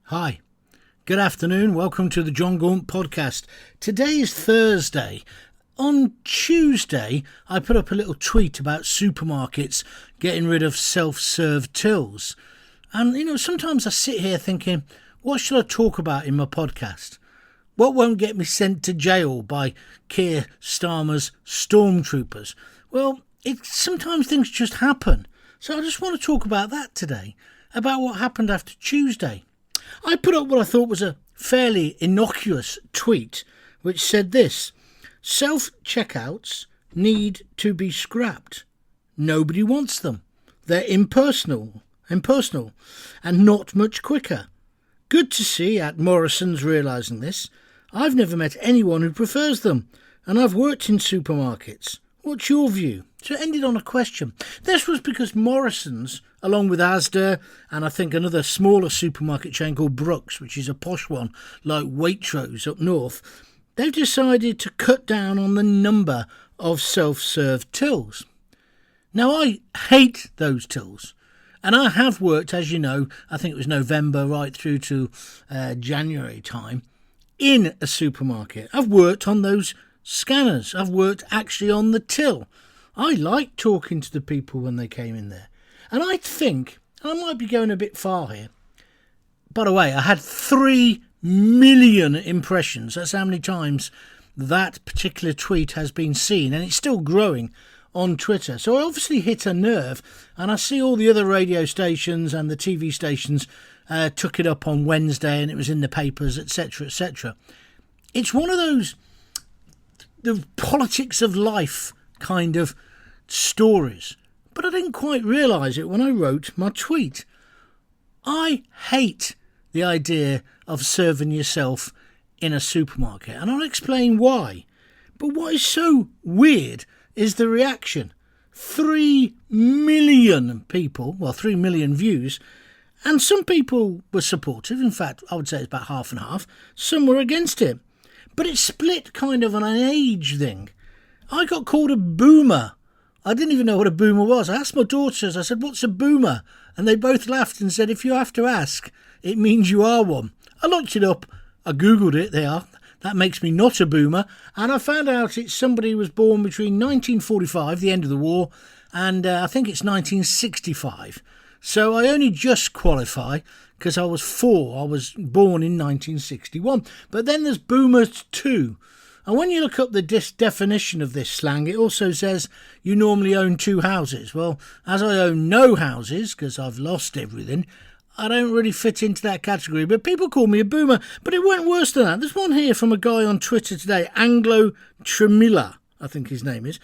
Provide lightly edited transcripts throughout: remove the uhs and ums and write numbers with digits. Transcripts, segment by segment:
Hi, good afternoon, welcome to the Jon Gaunt podcast. Today is Thursday. On Tuesday, I put up a little tweet about supermarkets getting rid of self-serve tills. And, sometimes I sit here thinking, what should I talk about in my podcast? What won't get me sent to jail by Keir Starmer's stormtroopers? Well, sometimes things just happen. So I just want to talk about that today, about what happened after Tuesday. I put up what I thought was a fairly innocuous tweet, which said this: self-checkouts need to be scrapped. Nobody wants them. They're impersonal, and not much quicker. Good to see at Morrison's realising this. I've never met anyone who prefers them, and I've worked in supermarkets. What's your view? So it ended on a question. This was because Morrison's, along with Asda and I think another smaller supermarket chain called Brooks, which is a posh one like Waitrose up north, they've decided to cut down on the number of self-serve tills. Now, I hate those tills. And I have worked, as you know, I think it was November right through to January time, in a supermarket. I've worked on those scanners. I've worked actually on the till. I liked talking to the people when they came in there. And I think, and I might be going a bit far here, by the way, I had 3 million impressions. That's how many times that particular tweet has been seen, and it's still growing on Twitter. So I obviously hit a nerve, and I see all the other radio stations and the TV stations took it up on Wednesday, and it was in the papers, etc., etc. It's one of those the politics of life kind of stories, but I didn't quite realise it when I wrote my tweet. I hate the idea of serving yourself in a supermarket, and I'll explain why. But what is so weird is the reaction. 3 million people, 3 million views, and some people were supportive. In fact, I would say it's about half and half. Some were against it. But it's split kind of on an age thing. I got called a boomer. I didn't even know what a boomer was. I asked my daughters, I said, what's a boomer? And they both laughed and said, if you have to ask, it means you are one. I looked it up. I Googled it. They are. That makes me not a boomer. And I found out it's somebody who was born between 1945, the end of the war, and I think it's 1965. So I only just qualify because I was 4. I was born in 1961. But then there's boomers too. And when you look up the definition of this slang, it also says you normally own 2 houses. Well, as I own no houses because I've lost everything, I don't really fit into that category. But people call me a boomer. But it went worse than that. There's one here from a guy on Twitter today, Anglo Tremilla, I think his name is.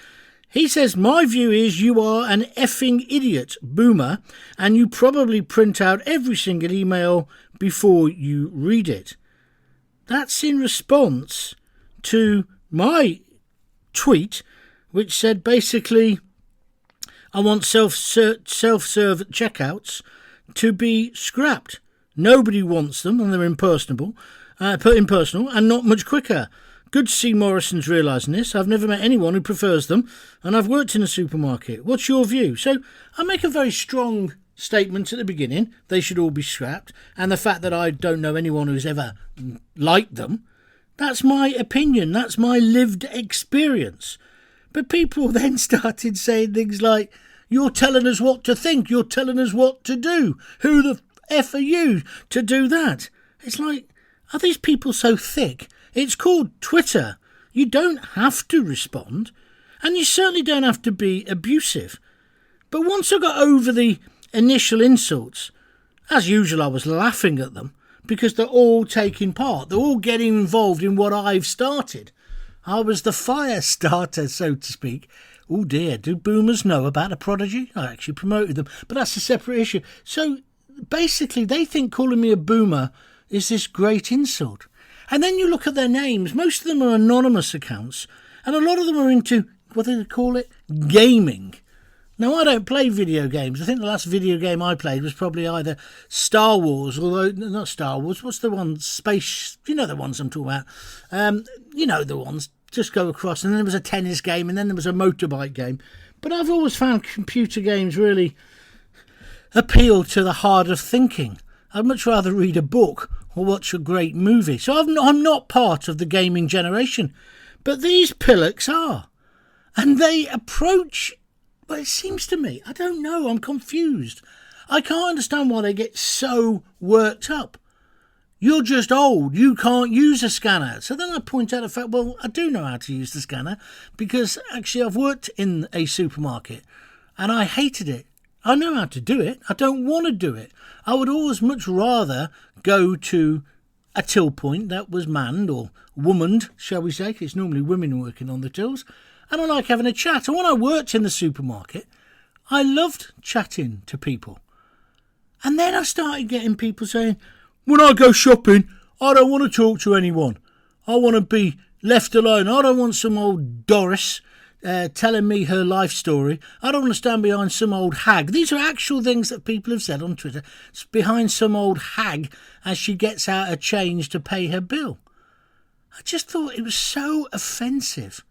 He says, my view is you are an effing idiot, boomer, and you probably print out every single email before you read it. That's in response to my tweet, which said basically, I want self-serve checkouts to be scrapped. Nobody wants them, and they're impersonal, and not much quicker. Good to see Morrison's realising this. I've never met anyone who prefers them, and I've worked in a supermarket. What's your view? So I make a very strong statement at the beginning. They should all be scrapped. And the fact that I don't know anyone who's ever liked them, that's my opinion. That's my lived experience. But people then started saying things like, you're telling us what to think. You're telling us what to do. Who the F are you to do that? It's like, are these people so thick? It's called Twitter. You don't have to respond, and you certainly don't have to be abusive. But once I got over the initial insults, as usual I was laughing at them because they're all taking part. They're all getting involved in what I've started. I was the fire starter, so to speak. Oh dear, do boomers know about the Prodigy? I actually promoted them, but that's a separate issue. So basically they think calling me a boomer is this great insult. And then you look at their names. Most of them are anonymous accounts. And a lot of them are into, what do they call it? Gaming. Now, I don't play video games. I think the last video game I played was probably either Star Wars, although, not Star Wars, what's the one? Space, you know the ones I'm talking about. You know the ones. Just go across. And then there was a tennis game, and then there was a motorbike game. But I've always found computer games really appeal to the heart of thinking. I'd much rather read a book or watch a great movie. So I'm not part of the gaming generation. But these pillocks are. And they approach, well, it seems to me, I don't know, I'm confused. I can't understand why they get so worked up. You're just old, you can't use a scanner. So then I point out the fact, well, I do know how to use the scanner because actually I've worked in a supermarket and I hated it. I know how to do it. I don't want to do it. I would always much rather go to a till point that was manned or womaned, shall we say. It's normally women working on the tills. And I like having a chat. And when I worked in the supermarket, I loved chatting to people. And then I started getting people saying, when I go shopping, I don't want to talk to anyone. I want to be left alone. I don't want some old Doris telling me her life story. I don't want to stand behind some old hag. These are actual things that people have said on Twitter. It's behind some old hag as she gets out her change to pay her bill. I just thought it was so offensive.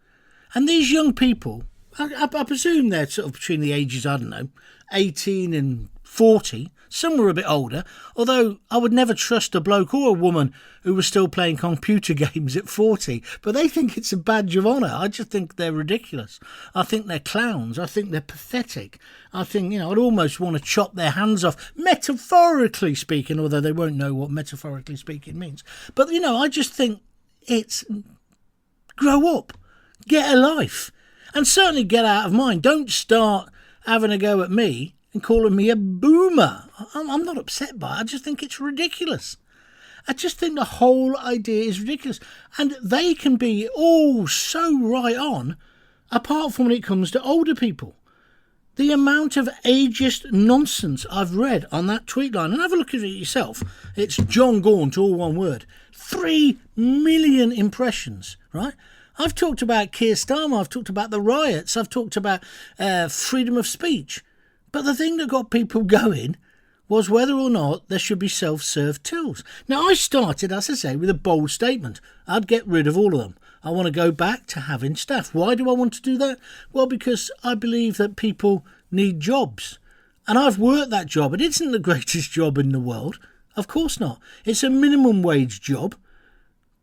And these young people, I presume they're sort of between the ages, I don't know, 18 and 40. Some were a bit older, although I would never trust a bloke or a woman who was still playing computer games at 40. But they think it's a badge of honour. I just think they're ridiculous. I think they're clowns. I think they're pathetic. I think, I'd almost want to chop their hands off, metaphorically speaking, although they won't know what metaphorically speaking means. But, I just think it's grow up, get a life, and certainly get out of mine. Don't start having a go at me and calling me a boomer. I'm not upset by it. I just think it's ridiculous. I just think the whole idea is ridiculous. And they can be all so right on, apart from when it comes to older people. The amount of ageist nonsense I've read on that tweet line, and have a look at it yourself. It's Jon Gaunt, all one word. 3 million impressions, right? I've talked about Keir Starmer. I've talked about the riots. I've talked about freedom of speech. But the thing that got people going was whether or not there should be self-serve tills. Now, I started, as I say, with a bold statement. I'd get rid of all of them. I want to go back to having staff. Why do I want to do that? Well, because I believe that people need jobs. And I've worked that job. It isn't the greatest job in the world. Of course not. It's a minimum wage job.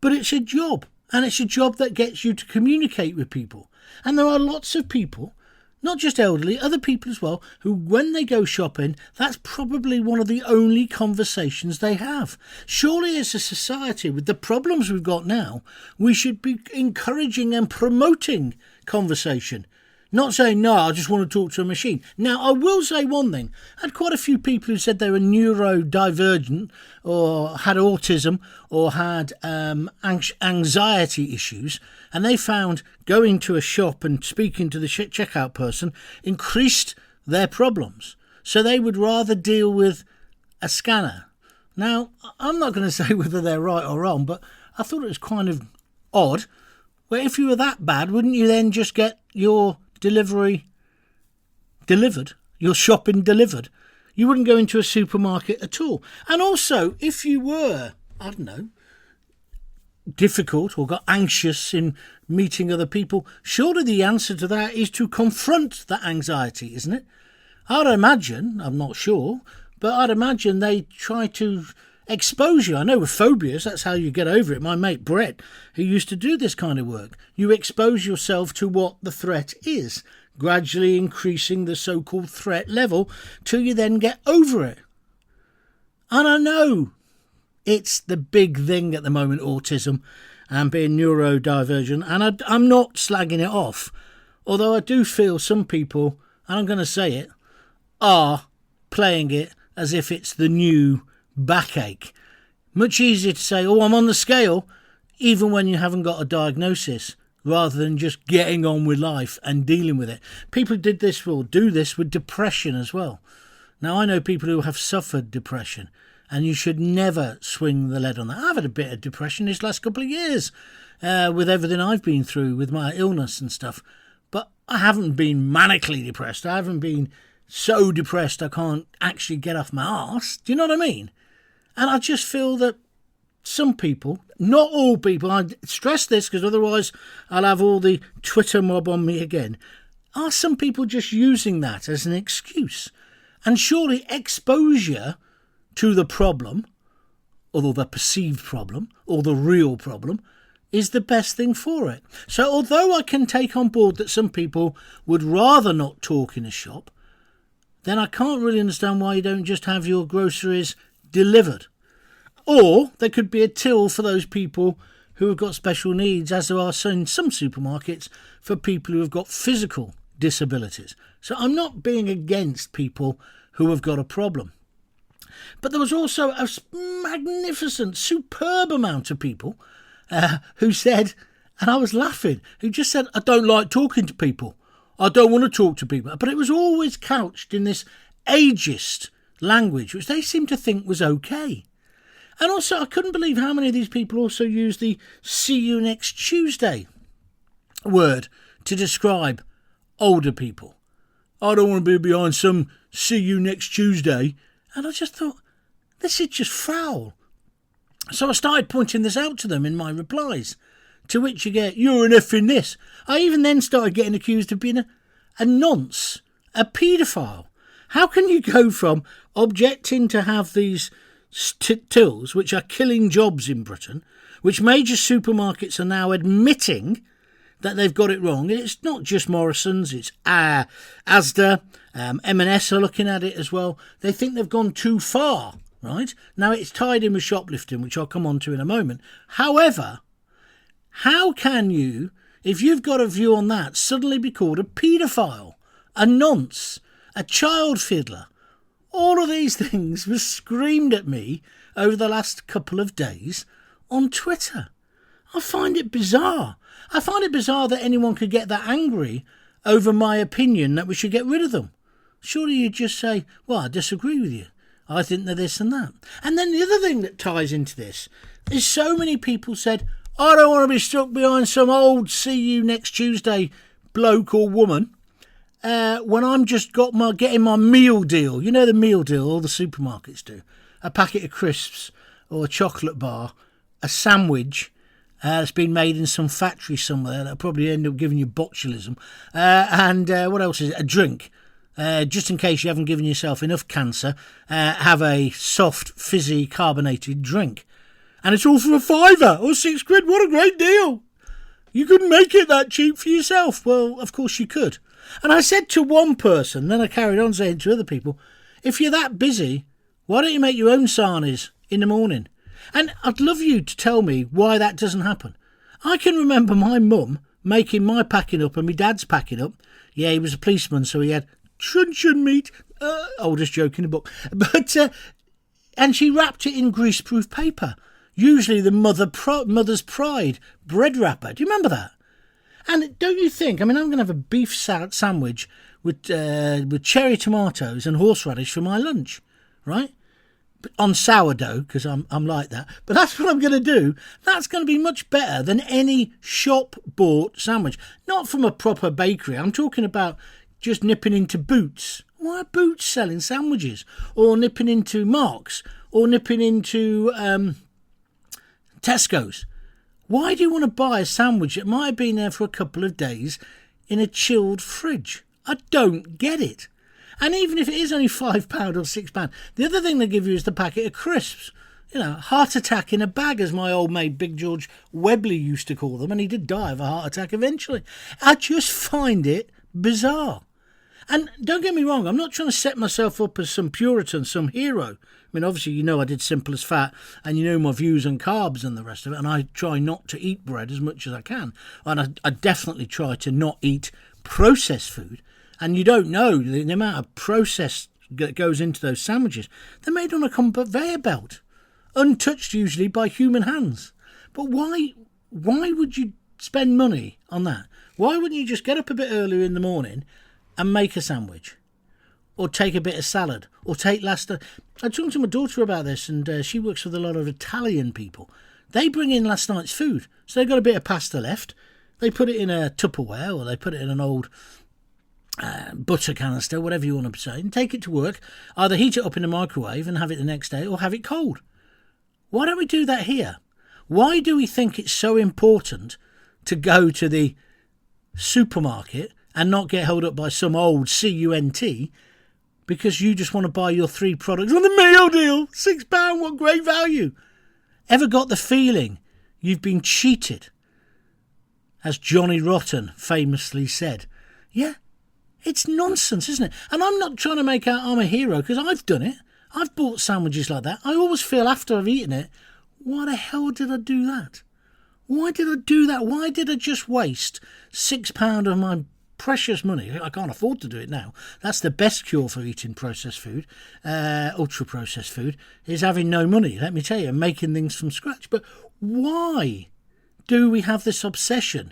But it's a job. And it's a job that gets you to communicate with people. And there are lots of people, not just elderly, other people as well, who when they go shopping, that's probably one of the only conversations they have. Surely as a society, with the problems we've got now, we should be encouraging and promoting conversation. Not saying, no, I just want to talk to a machine. Now, I will say one thing. I had quite a few people who said they were neurodivergent or had autism or had anxiety issues, and they found going to a shop and speaking to the checkout person increased their problems. So they would rather deal with a scanner. Now, I'm not going to say whether they're right or wrong, but I thought it was kind of odd. Well, if you were that bad, wouldn't you then just get your delivery delivered, your shopping delivered? You wouldn't go into a supermarket at all. And also, if you were, I don't know, difficult or got anxious in meeting other people, surely the answer to that is to confront that anxiety, isn't it? I'd imagine, I'm not sure, but I'd imagine they try to expose you. I know with phobias, that's how you get over it. My mate Brett, who used to do this kind of work, you expose yourself to what the threat is, gradually increasing the so-called threat level till you then get over it. And I know it's the big thing at the moment, autism and being neurodivergent, and I'm not slagging it off, although I do feel some people, and I'm going to say it, are playing it as if it's the new backache. Much easier to say, oh, I'm on the scale, even when you haven't got a diagnosis, rather than just getting on with life and dealing with it. People do this with depression as well. Now, I know people who have suffered depression, and you should never swing the lead on that. I've had a bit of depression this last couple of years with everything I've been through with my illness and stuff. But I haven't been manically depressed. I haven't been so depressed I can't actually get off my arse. Do you know what I mean? And I just feel that some people, not all people, I stress this because otherwise I'll have all the Twitter mob on me again, are some people just using that as an excuse? And surely exposure to the problem, or the perceived problem, or the real problem, is the best thing for it. So although I can take on board that some people would rather not talk in a shop, then I can't really understand why you don't just have your groceries delivered. Or there could be a till for those people who have got special needs, as there are in some supermarkets for people who have got physical disabilities. So I'm not being against people who have got a problem. But there was also a magnificent, superb amount of people who said, and I was laughing, who just said, I don't like talking to people. I don't want to talk to people. But it was always couched in this ageist language, which they seemed to think was okay. And also, I couldn't believe how many of these people also used the see you next Tuesday word to describe older people. I don't want to be behind some see you next Tuesday. And I just thought, this is just foul. So I started pointing this out to them in my replies, to which you get, you're an effing this. I even then started getting accused of being a nonce, a paedophile. How can you go from objecting to have these tills, which are killing jobs in Britain, which major supermarkets are now admitting that they've got it wrong? It's not just Morrison's, it's Asda, M&S are looking at it as well. They think they've gone too far. Right? Now, it's tied in with shoplifting, which I'll come on to in a moment. However, how can you, if you've got a view on that, suddenly be called a paedophile, a nonce, a child fiddler? All of these things were screamed at me over the last couple of days on Twitter. I find it bizarre. I find it bizarre that anyone could get that angry over my opinion that we should get rid of them. Surely you'd just say, well, I disagree with you. I think they're this and that. And then the other thing that ties into this is so many people said, I don't want to be stuck behind some old see you next Tuesday bloke or woman when I'm just getting my meal deal. You know the meal deal all the supermarkets do. A packet of crisps or a chocolate bar, a sandwich that's been made in some factory somewhere that'll probably end up giving you botulism. And what else is it? A drink. Just in case you haven't given yourself enough cancer, have a soft, fizzy, carbonated drink. And it's all for a £5 or £6. What a great deal. You couldn't make it that cheap for yourself. Well, of course you could. And I said to one person, then I carried on saying to other people, if you're that busy, why don't you make your own sarnies in the morning? And I'd love you to tell me why that doesn't happen. I can remember my mum making my packing up and my dad's packing up. Yeah, he was a policeman, so he had truncheon meat, oldest joke in the book, but and she wrapped it in greaseproof paper, usually the mother's pride bread wrapper. Do you remember that? And don't you think, I mean, I'm going to have a beef sandwich with cherry tomatoes and horseradish for my lunch, right? But on sourdough, because I'm like that. But that's what I'm going to do. That's going to be much better than any shop-bought sandwich. Not from a proper bakery. I'm talking about just nipping into Boots. Why are Boots selling sandwiches? Or nipping into Marks? Or nipping into Tesco's? Why do you want to buy a sandwich that might have been there for a couple of days in a chilled fridge? I don't get it. And even if it is only £5 or £6, the other thing they give you is the packet of crisps. You know, heart attack in a bag, as my old mate Big George Webley used to call them, and he did die of a heart attack eventually. I just find it bizarre. And don't get me wrong, I'm not trying to set myself up as some Puritan, some hero. I mean, obviously, you know I did Simple as Fat, and you know my views on carbs and the rest of it, and I try not to eat bread as much as I can. And I definitely try to not eat processed food. And you don't know the amount of process that goes into those sandwiches. They're made on a conveyor belt, untouched usually by human hands. But why would you spend money on that? Why wouldn't you just get up a bit earlier in the morning and make a sandwich, or take a bit of salad, or take I talked to my daughter about this, and she works with a lot of Italian people. They bring in last night's food, so they've got a bit of pasta left. They put it in a Tupperware, or they put it in an old butter canister, whatever you want to say, and take it to work. Either heat it up in the microwave and have it the next day, or have it cold. Why don't we do that here? Why do we think it's so important to go to the supermarket and not get held up by some old CUNT, because you just want to buy your 3 products on the meal deal. £6, what great value. Ever got the feeling you've been cheated? As Johnny Rotten famously said. Yeah, it's nonsense, isn't it? And I'm not trying to make out I'm a hero, because I've done it. I've bought sandwiches like that. I always feel after I've eaten it, why the hell did I do that? Why did I do that? Why did I just waste £6 of my precious money? I can't afford to do it now. That's the best cure for eating processed food, ultra-processed food, is having no money, let me tell you, and making things from scratch. But why do we have this obsession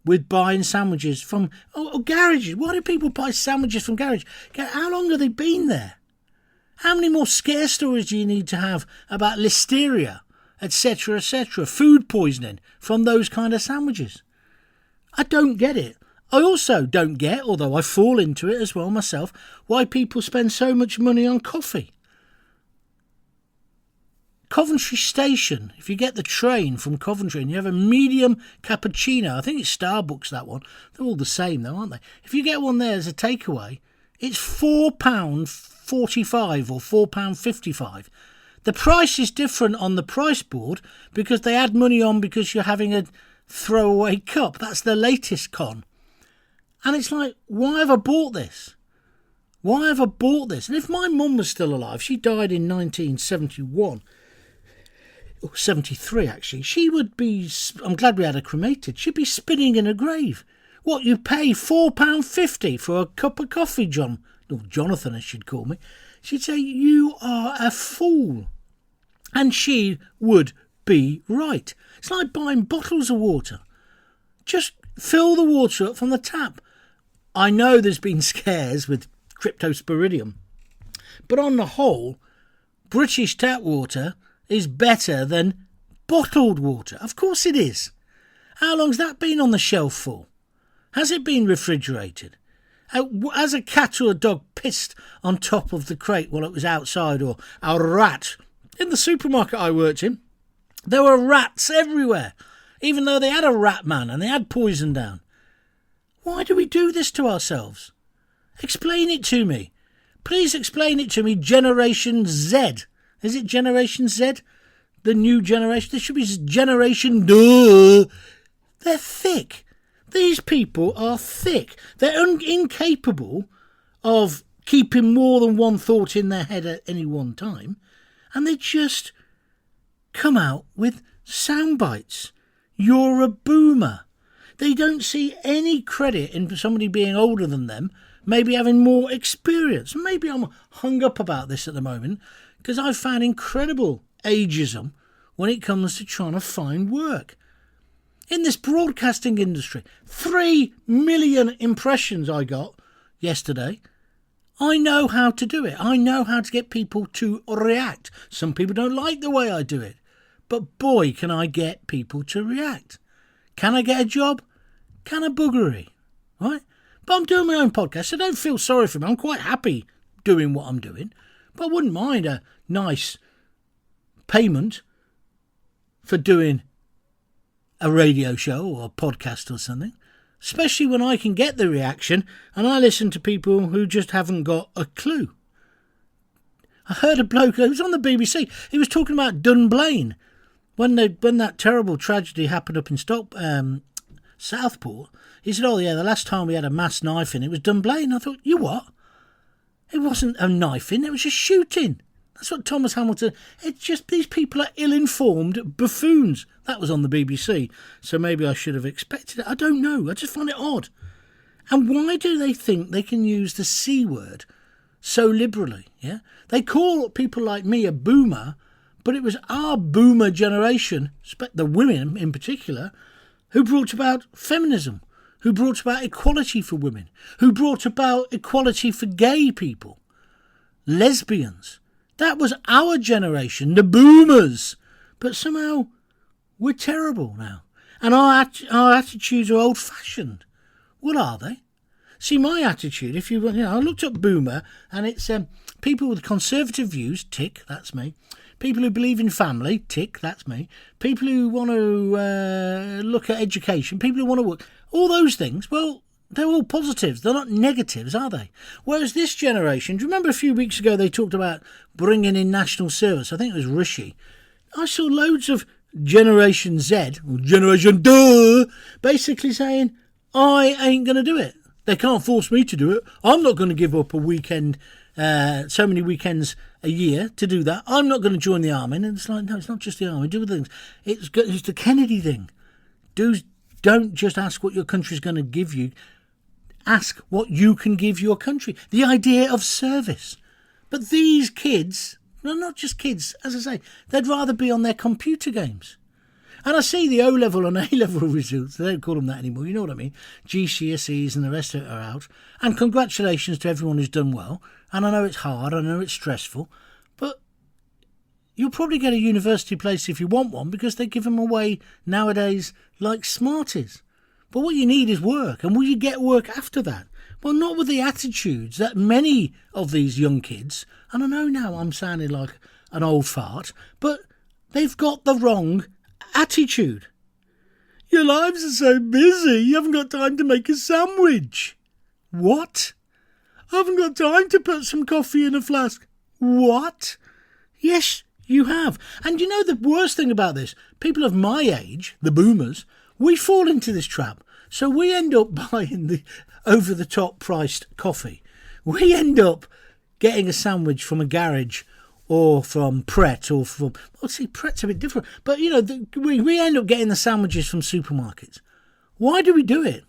with buying sandwiches from garages? Why do people buy sandwiches from garages? How long have they been there? How many more scare stories do you need to have about listeria, etc., food poisoning from those kind of sandwiches? I don't get it. I also don't get, although I fall into it as well myself, why people spend so much money on coffee. Coventry Station, if you get the train from Coventry and you have a medium cappuccino, I think it's Starbucks, that one. They're all the same though, aren't they? If you get one there as a takeaway, it's £4.45 or £4.55. The price is different on the price board because they add money on because you're having a throwaway cup. That's the latest con. And it's like, why have I bought this? Why have I bought this? And if my mum was still alive, she died in 1971, or 73 actually, she would be, I'm glad we had her cremated, she'd be spinning in a grave. What, you pay £4.50 for a cup of coffee, John? Or Jonathan, as she'd call me. She'd say, you are a fool. And she would be right. It's like buying bottles of water. Just fill the water up from the tap. I know there's been scares with cryptosporidium, but on the whole, British tap water is better than bottled water. Of course it is. How long's that been on the shelf for? Has it been refrigerated? Has a cat or a dog pissed on top of the crate while it was outside, or a rat? In the supermarket I worked in, there were rats everywhere, even though they had a rat man and they had poison down. Why do we do this to ourselves? Explain it to me. Please explain it to me, Generation Z. Is it Generation Z? The new generation? There should be Generation Duh. They're thick. These people are thick. They're incapable of keeping more than one thought in their head at any one time. And they just come out with sound bites. You're a boomer. They don't see any credit in somebody being older than them, maybe having more experience. Maybe I'm hung up about this at the moment because I've found incredible ageism when it comes to trying to find work. In this broadcasting industry, 3 million impressions I got yesterday. I know how to do it. I know how to get people to react. Some people don't like the way I do it. But boy, can I get people to react. Can I get a job? Can I boogery? Right? But I'm doing my own podcast, so don't feel sorry for me. I'm quite happy doing what I'm doing. But I wouldn't mind a nice payment for doing a radio show or a podcast or something. Especially when I can get the reaction and I listen to people who just haven't got a clue. I heard a bloke who was on the BBC. He was talking about Dunblane. When that terrible tragedy happened up in Southport, he said, oh yeah, the last time we had a mass knifing, it was Dunblane. I thought, you what? It wasn't a knifing, it was a shooting. That's what Thomas Hamilton... It's just these people are ill-informed buffoons. That was on the BBC, so maybe I should have expected it. I don't know. I just find it odd. And why do they think they can use the C word so liberally? Yeah, they call people like me a boomer, but it was our boomer generation, the women in particular, who brought about feminism, who brought about equality for women, who brought about equality for gay people, lesbians. That was our generation, the boomers. But somehow we're terrible now. And our attitudes are old-fashioned. What are they? See, my attitude, I looked up boomer, and it's people with conservative views, tick, that's me. People who believe in family, tick, that's me. People who want to look at education, people who want to work, all those things. Well, They're all positives. They're not negatives, are they? Whereas this generation, do you remember a few weeks ago they talked about bringing in national service? I think it was Rishi. I saw loads of Generation Z, or Generation Duh, basically saying, I ain't going to do it. They can't force me to do it. I'm not going to give up a weekend, so many weekends a year to do that. I'm not going to join the army. And it's like, no, it's not just the army. Do other things. It's the Kennedy thing. Don't just ask what your country's going to give you. Ask what you can give your country. The idea of service. But these kids, no, not just kids, as I say, they'd rather be on their computer games. And I see the O-level and A-level results. They don't call them that anymore, you know what I mean? GCSEs and the rest of it are out. And congratulations to everyone who's done well. And I know it's hard, I know it's stressful. But you'll probably get a university place if you want one, because they give them away nowadays like Smarties. But what you need is work. And will you get work after that? Well, not with the attitudes that many of these young kids, and I know now I'm sounding like an old fart, but they've got the wrong attitude. Your lives are so busy, you haven't got time to make a sandwich. What? I haven't got time to put some coffee in a flask. What? Yes, you have. And you know the worst thing about this? People of my age, the boomers, we fall into this trap. So we end up buying the over-the-top priced coffee. We end up getting a sandwich from a garage or from Pret or from... Well, see, Pret's a bit different. But, you know, we end up getting the sandwiches from supermarkets. Why do we do it?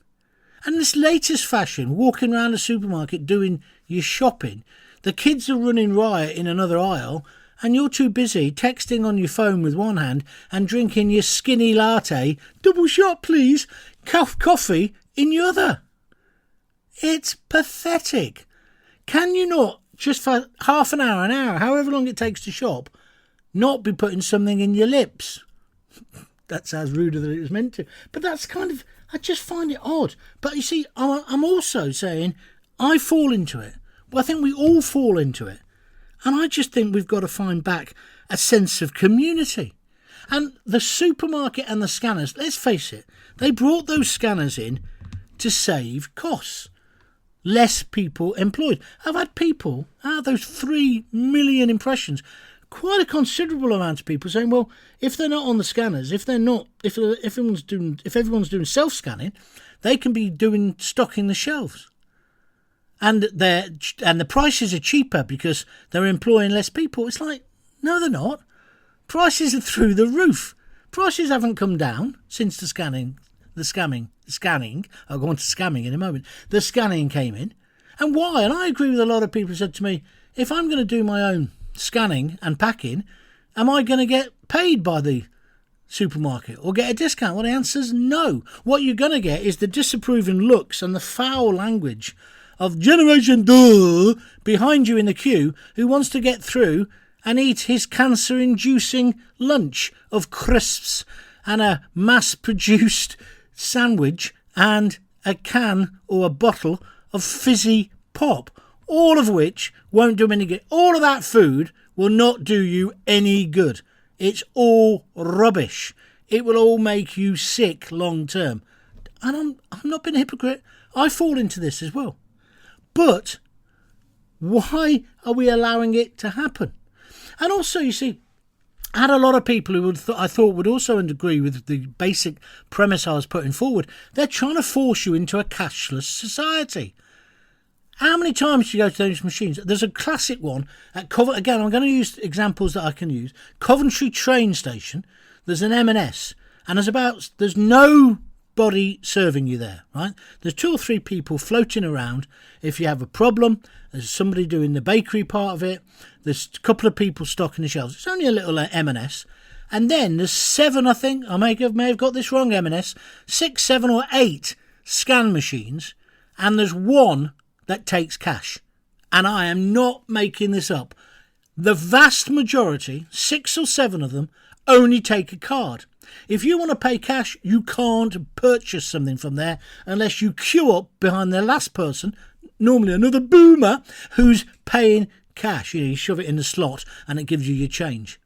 And this latest fashion, walking around a supermarket doing your shopping, the kids are running riot in another aisle, and you're too busy texting on your phone with one hand and drinking your skinny latte, double shot please, coffee in your other. It's pathetic. Can you not, just for half an hour, however long it takes to shop, not be putting something in your lips? That sounds ruder than it was meant to. But that's kind of, I just find it odd. But you see, I'm also saying I fall into it. Well, I think we all fall into it. And I just think we've got to find back a sense of community. And the supermarket and the scanners, let's face it, they brought those scanners in to save costs. Less people employed. I've had people, out of those 3 million impressions, quite a considerable amount of people saying, well, if they're not on the scanners, if everyone's doing self-scanning, they can be stocking the shelves. And the prices are cheaper because they're employing less people. It's like, no, they're not. Prices are through the roof. Prices haven't come down since the scanning. I'll go on to scamming in a moment. The scanning came in. And why? And I agree with a lot of people who said to me, if I'm going to do my own scanning and packing, am I going to get paid by the supermarket or get a discount? Well, the answer's no. What you're going to get is the disapproving looks and the foul language of Generation Duh behind you in the queue who wants to get through and eat his cancer-inducing lunch of crisps and a mass-produced sandwich and a can or a bottle of fizzy pop, all of which won't do him any good. All of that food will not do you any good. It's all rubbish. It will all make you sick long term. And I'm not being a hypocrite. I fall into this as well. But why are we allowing it to happen? And also, you see, I had a lot of people who I thought would also agree with the basic premise I was putting forward. They're trying to force you into a cashless society. How many times do you go to those machines? There's a classic one at Coventry. Again, I'm going to use examples that I can use. Coventry train station. There's an M&S, and there's nobody serving you there, right? There's 2 or 3 people floating around. If you have a problem, there's somebody doing the bakery part of it. There's a couple of people stocking the shelves. It's only a little M&S. And then there's 7, I think, I may have got this wrong, M&S, 6, 7 or 8 scan machines, and there's 1 that takes cash. And I am not making this up. The vast majority, 6 or 7 of them, only take a card. If you want to pay cash, you can't purchase something from there unless you queue up behind the last person, normally another boomer, who's paying cash. You shove it in the slot and it gives you your change.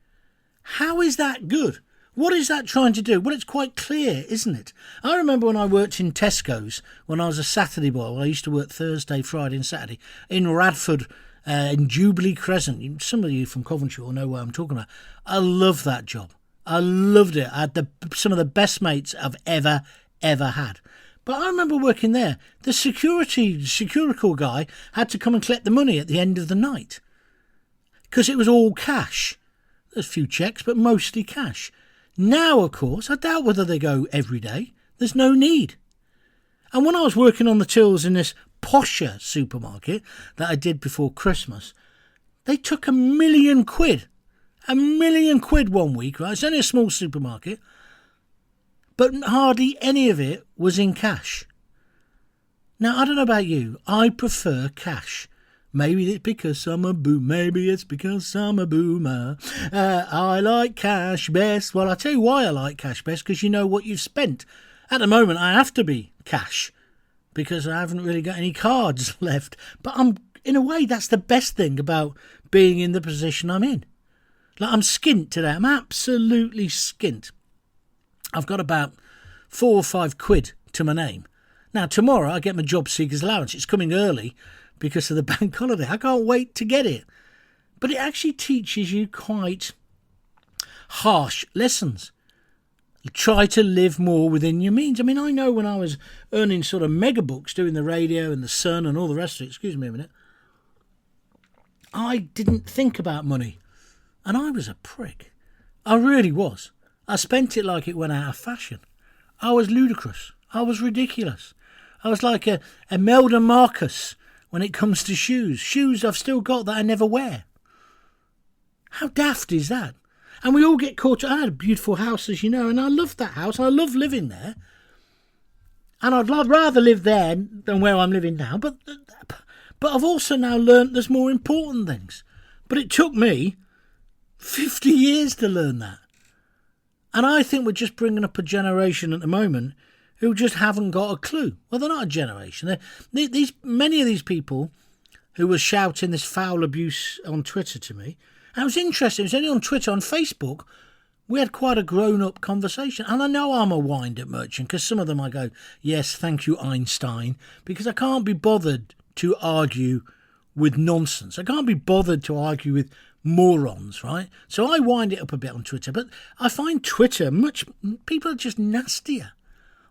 How is that good? What is that trying to do? Well, it's quite clear, isn't it? I remember when I worked in Tesco's, when I was a Saturday boy. Well, I used to work Thursday, Friday and Saturday in Radford, in Jubilee Crescent. Some of you from Coventry will know what I'm talking about. I loved that job. I loved it. I had some of the best mates I've ever had. But I remember working there. The securical guy had to come and collect the money at the end of the night because it was all cash. There's a few cheques, but mostly cash. Now, of course, I doubt whether they go every day. There's no need. And when I was working on the tills in this posher supermarket that I did before Christmas, they took £1 million. £1 million 1 week, right? It's only a small supermarket. But hardly any of it was in cash. Now, I don't know about you. I prefer cash. Maybe it's because I'm a boomer. I like cash best. Well, I'll tell you why I like cash best, because you know what you've spent. At the moment, I have to be cash because I haven't really got any cards left. But in a way, that's the best thing about being in the position I'm in. Like, I'm skint today. I'm absolutely skint. I've got about 4 or 5 quid to my name. Now, tomorrow I get my job seeker's allowance. It's coming early because of the bank holiday. I can't wait to get it. But it actually teaches you quite harsh lessons. Try to live more within your means. I mean, I know when I was earning sort of mega bucks doing the radio and the Sun and all the rest of it, excuse me a minute, I didn't think about money. And I was a prick. I really was. I spent it like it went out of fashion. I was ludicrous. I was ridiculous. I was like a Imelda Marcus when it comes to shoes. Shoes I've still got that I never wear. How daft is that? And we all get caught. I had a beautiful house, as you know, and I loved that house. I love living there. And I'd rather live there than where I'm living now. But I've also now learnt there's more important things. But it took me 50 years to learn that. And I think we're just bringing up a generation at the moment who just haven't got a clue. Well, they're not a generation. Many of these people who were shouting this foul abuse on Twitter to me, and it was interesting. It was only on Twitter. On Facebook, we had quite a grown-up conversation. And I know I'm a wind-up merchant because some of them I go, yes, thank you, Einstein, because I can't be bothered to argue with nonsense. I can't be bothered to argue with morons, right? So I wind it up a bit on Twitter, but I find Twitter people are just nastier.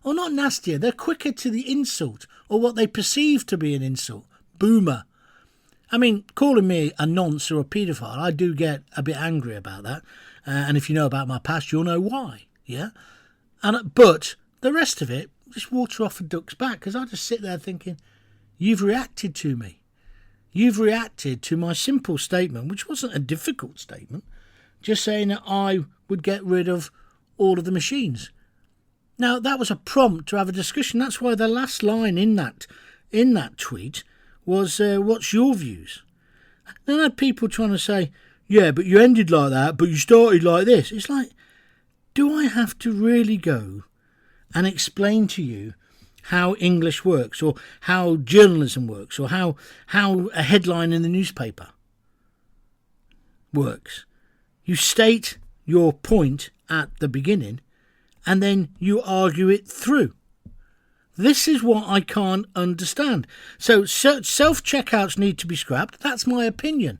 Or not nastier, they're quicker to the insult, or what they perceive to be an insult. Boomer. I mean, calling me a nonce or a paedophile, I do get a bit angry about that. And if you know about my past, you'll know why, yeah? But the rest of it, just water off a duck's back, because I just sit there thinking, you've reacted to me. You've reacted to my simple statement, which wasn't a difficult statement, just saying that I would get rid of all of the machines. Now, that was a prompt to have a discussion. That's why the last line in that tweet was, what's your views? Then I had people trying to say, yeah, but you ended like that, but you started like this. It's like, do I have to really go and explain to you how English works, or how journalism works, or how a headline in the newspaper works? You state your point at the beginning, and then you argue it through. This is what I can't understand. So self-checkouts need to be scrapped. That's my opinion.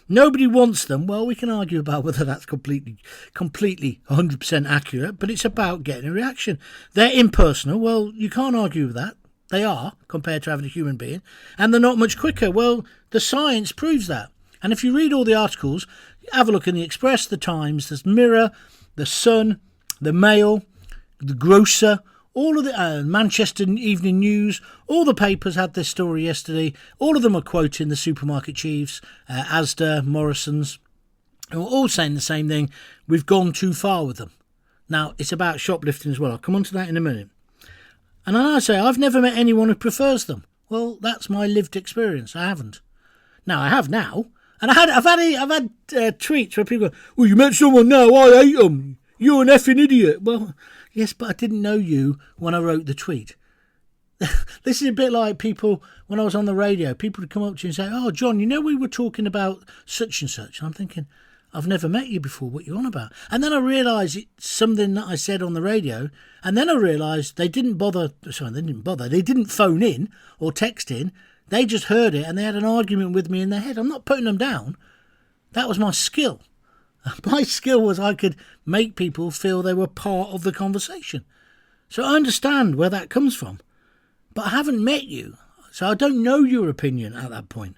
Nobody wants them. Well, we can argue about whether that's completely 100% accurate, but it's about getting a reaction. They're impersonal. Well, you can't argue with that. They are, compared to having a human being. And they're not much quicker. Well, the science proves that. And if you read all the articles, have a look in the Express, the Times, the Mirror, the Sun, the Mail, the Grocer, all of the Manchester Evening News, all the papers had this story yesterday. All of them are quoting the supermarket chiefs, Asda, Morrison's, who are all saying the same thing. We've gone too far with them. Now, it's about shoplifting as well. I'll come on to that in a minute. And I say, I've never met anyone who prefers them. Well, that's my lived experience. I haven't. Now, I have now. And I've had tweets where people go, well, you met someone now, I hate them. You're an effing idiot. Well, yes, but I didn't know you when I wrote the tweet. This is a bit like people, when I was on the radio, people would come up to you and say, oh, John, you know we were talking about such and such. And I'm thinking, I've never met you before. What you on about? And then I realised it's something that I said on the radio. And then I realised they didn't bother. Sorry, they didn't bother. They didn't phone in or text in. They just heard it and they had an argument with me in their head. I'm not putting them down. That was my skill. My skill was I could make people feel they were part of the conversation. So I understand where that comes from. But I haven't met you. So I don't know your opinion at that point.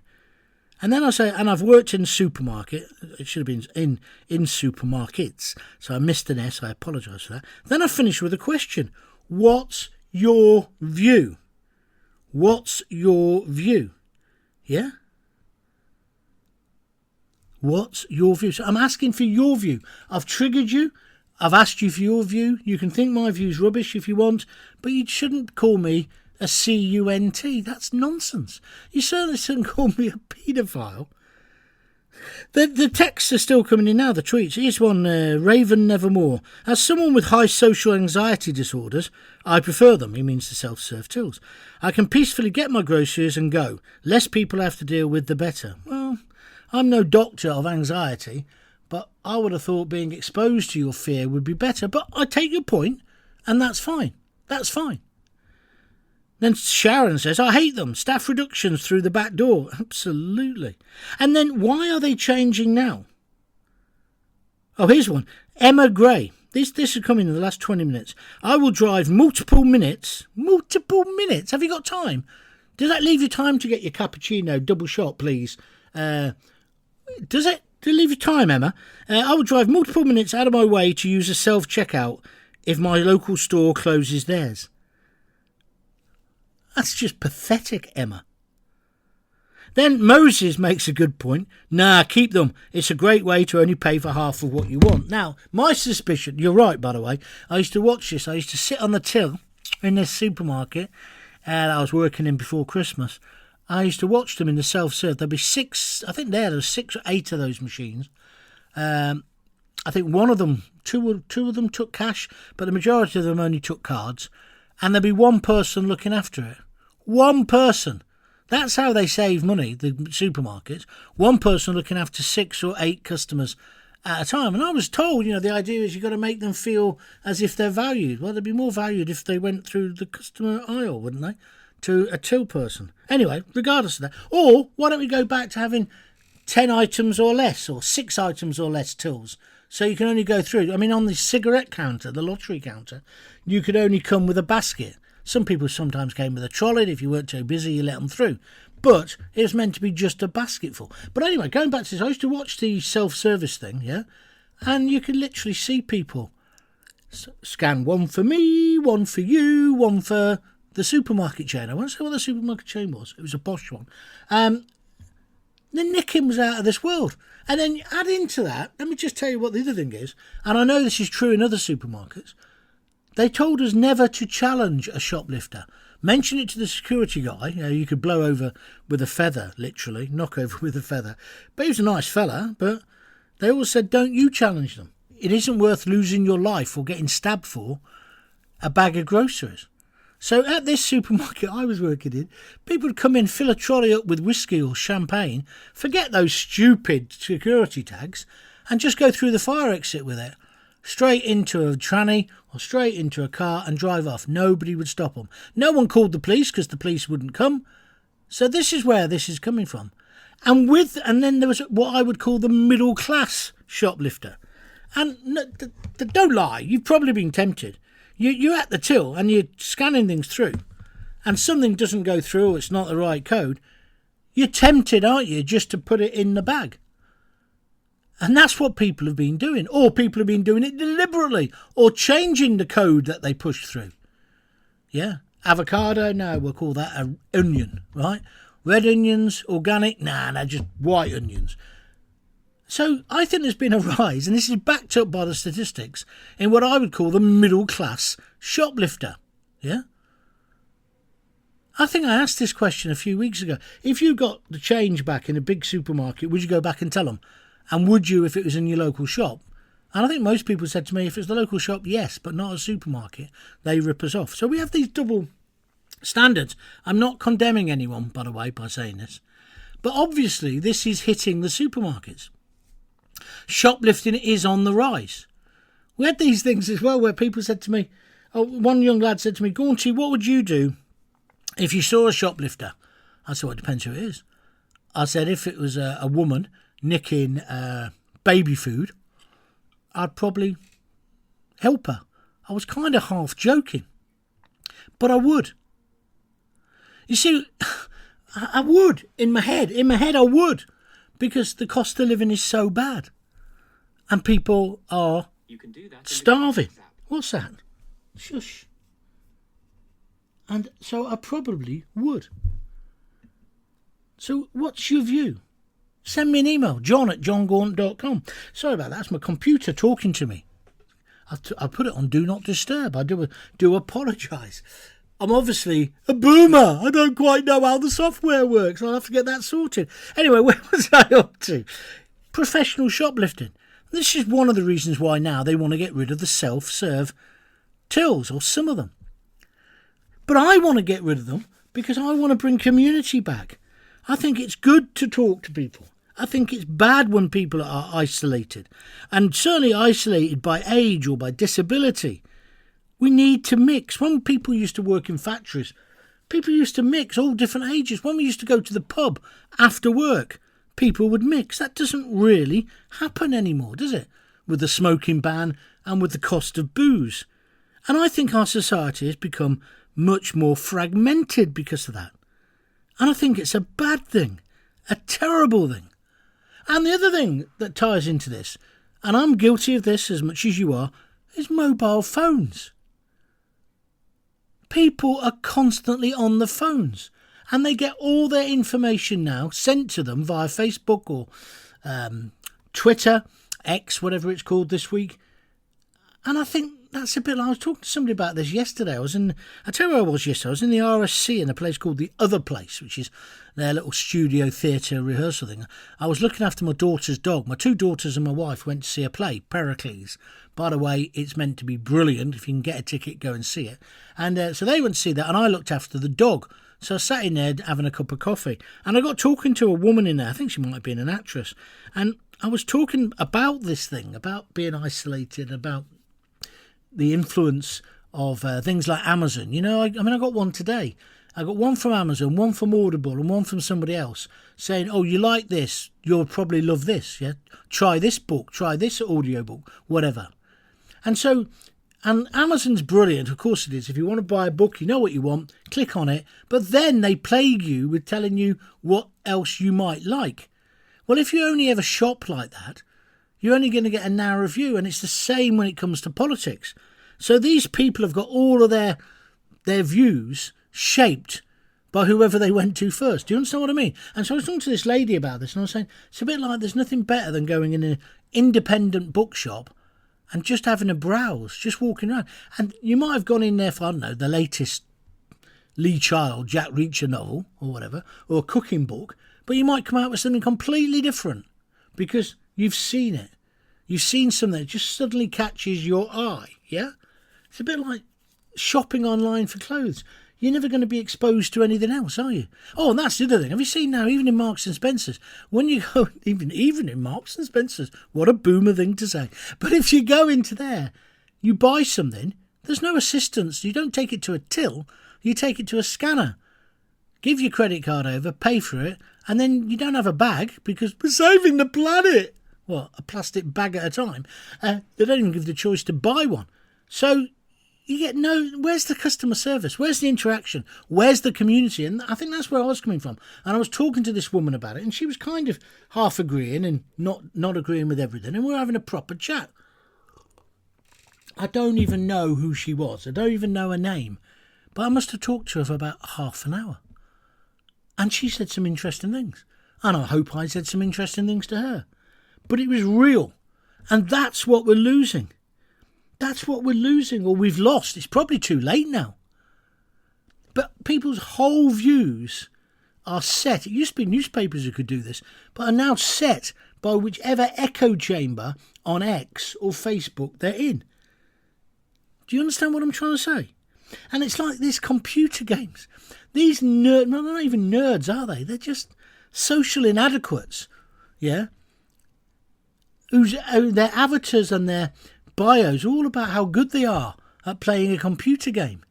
And then I say, and I've worked in supermarket. It should have been in supermarkets. So I missed an S. I apologise for that. Then I finish with a question. What's your view? What's your view? Yeah? What's your view? So I'm asking for your view. I've triggered you. I've asked you for your view. You can think my view's rubbish if you want, but you shouldn't call me a cunt. That's nonsense. You certainly shouldn't call me a paedophile. The texts are still coming in now, the tweets. Here's one, Raven Nevermore. As someone with high social anxiety disorders, I prefer them. He means the self-serve tools. I can peacefully get my groceries and go. Less people I have to deal with, the better. Well, I'm no doctor of anxiety, but I would have thought being exposed to your fear would be better. But I take your point, and that's fine. That's fine. Then Sharon says, I hate them. Staff reductions through the back door. Absolutely. And then why are they changing now? Oh, here's one. Emma Gray. This has come in the last 20 minutes. I will drive multiple minutes. Multiple minutes? Have you got time? Does that leave you time to get your cappuccino double shot, please? Does it? Does it leave you time, Emma? I will drive multiple minutes out of my way to use a self-checkout if my local store closes theirs. That's just pathetic, Emma. Then Moses makes a good point. Nah, keep them. It's a great way to only pay for half of what you want. Now, my suspicion, you're right, by the way, I used to watch this. I used to sit on the till in this supermarket that I was working in before Christmas. I used to watch them in the self-serve. There'd be six, I think there's 6 or 8 of those machines. I think two of them took cash, but the majority of them only took cards. And there'd be one person looking after it. One person. That's how they save money, the supermarkets. One person looking after 6 or 8 customers at a time. And I was told, the idea is you've got to make them feel as if they're valued. Well, they'd be more valued if they went through the customer aisle, wouldn't they? To a till person. Anyway, regardless of that. Or why don't we go back to having 10 items or less, or 6 items or less tills? So you can only go through. I mean, on the cigarette counter, the lottery counter, you could only come with a basket. Some people sometimes came with a trolley. If you weren't too busy, you let them through. But it was meant to be just a basketful. But anyway, going back to this, I used to watch the self-service thing, yeah? And you could literally see people scan one for me, one for you, one for the supermarket chain. I won't say what the supermarket chain was. It was a posh one. The nicking was out of this world. And then add into that, let me just tell you what the other thing is, and I know this is true in other supermarkets. They told us never to challenge a shoplifter. Mention it to the security guy. You could blow over with a feather, literally, knock over with a feather. But he was a nice fella, but they all said, don't you challenge them. It isn't worth losing your life or getting stabbed for a bag of groceries. So at this supermarket I was working in, people would come in, fill a trolley up with whiskey or champagne, forget those stupid security tags, and just go through the fire exit with it. Straight into a tranny or straight into a car and drive off. Nobody would stop them. No one called the police because the police wouldn't come. So this is where this is coming from. And then there was what I would call the middle class shoplifter. And don't lie, you've probably been tempted. You're at the till and you're scanning things through and something doesn't go through or it's not the right code. You're tempted, aren't you, just to put it in the bag. And that's what people have been doing. Or people have been doing it deliberately or changing the code that they push through. Yeah. Avocado, no, we'll call that an onion, right? Red onions, organic, nah, just white onions. So I think there's been a rise, and this is backed up by the statistics, in what I would call the middle-class shoplifter. Yeah? I think I asked this question a few weeks ago. If you got the change back in a big supermarket, would you go back and tell them? And would you if it was in your local shop? And I think most people said to me, if it's the local shop, yes, but not a supermarket. They rip us off. So we have these double standards. I'm not condemning anyone, by the way, by saying this. But obviously, this is hitting the supermarkets. Shoplifting is on the rise. We had these things as well where people said to me, one young lad said to me, Gaunty, what would you do if you saw a shoplifter? I said, well, it depends who it is. I said, if it was a woman nicking baby food, I'd probably help her. I was kind of half joking, but I would. You see, I would in my head. In my head, I would, because the cost of living is so bad, and people are starving. What's that? Shush. And so I probably would. So what's your view? Send me an email, john@jongaunt.com. Sorry about that. That's my computer talking to me. I put it on Do Not Disturb. I do apologise. I'm obviously a boomer. I don't quite know how the software works. I'll have to get that sorted. Anyway, where was I up to? Professional shoplifting. This is one of the reasons why now they want to get rid of the self-serve tills, or some of them. But I want to get rid of them because I want to bring community back. I think it's good to talk to people. I think it's bad when people are isolated, and certainly isolated by age or by disability. We need to mix. When people used to work in factories, people used to mix, all different ages. When we used to go to the pub after work, people would mix. That doesn't really happen anymore, does it? With the smoking ban and with the cost of booze. And I think our society has become much more fragmented because of that. And I think it's a bad thing, a terrible thing. And the other thing that ties into this, and I'm guilty of this as much as you are, is mobile phones. People are constantly on the phones, and they get all their information now sent to them via Facebook or Twitter, X, whatever it's called this week. And I think that's a bit like, I was talking to somebody about this yesterday. I tell you where I was yesterday. I was in the RSC in a place called The Other Place, which is their little studio theatre rehearsal thing. I was looking after my daughter's dog. My two daughters and my wife went to see a play, Pericles. By the way, it's meant to be brilliant. If you can get a ticket, go and see it. And so they went to see that, and I looked after the dog. So I sat in there having a cup of coffee, and I got talking to a woman in there. I think she might have been an actress. And I was talking about this thing, about being isolated, about the influence of things like Amazon. You know, I got one today. I got one from Amazon, one from Audible, and one from somebody else saying, oh, you like this, you'll probably love this, yeah? Try this book, try this audiobook, whatever. And Amazon's brilliant, of course it is. If you want to buy a book, you know what you want, click on it, but then they plague you with telling you what else you might like. Well, if you only ever shop like that, you're only going to get a narrow view, and it's the same when it comes to politics. So these people have got all of their views shaped by whoever they went to first. Do you understand what I mean? And so I was talking to this lady about this, and I was saying, it's a bit like there's nothing better than going in an independent bookshop and just having a browse, just walking around. And you might have gone in there for, I don't know, the latest Lee Child, Jack Reacher novel or whatever, or a cooking book, but you might come out with something completely different because you've seen it. You've seen something that just suddenly catches your eye, yeah? It's a bit like shopping online for clothes. You're never going to be exposed to anything else, are you? Oh, and that's the other thing. Have you seen now, even in Marks and Spencer's, when you go, even in Marks and Spencer's, what a boomer thing to say. But if you go into there, you buy something, there's no assistance. You don't take it to a till, you take it to a scanner. Give your credit card over, pay for it, and then you don't have a bag because we're saving the planet. What, a plastic bag at a time? They don't even give the choice to buy one. So you get where's the customer service? Where's the interaction? Where's the community? And I think that's where I was coming from. And I was talking to this woman about it, and she was kind of half agreeing and not agreeing with everything. And we were having a proper chat. I don't even know who she was. I don't even know her name. But I must have talked to her for about half an hour. And she said some interesting things. And I hope I said some interesting things to her. But it was real. And that's what we're losing. That's what we're losing, or we've lost. It's probably too late now. But people's whole views are set. It used to be newspapers who could do this, but are now set by whichever echo chamber on X or Facebook they're in. Do you understand what I'm trying to say? And it's like these computer games. These nerds, well, they're not even nerds, are they? They're just social inadequates, yeah? their avatars and their bios are all about how good they are at playing a computer game.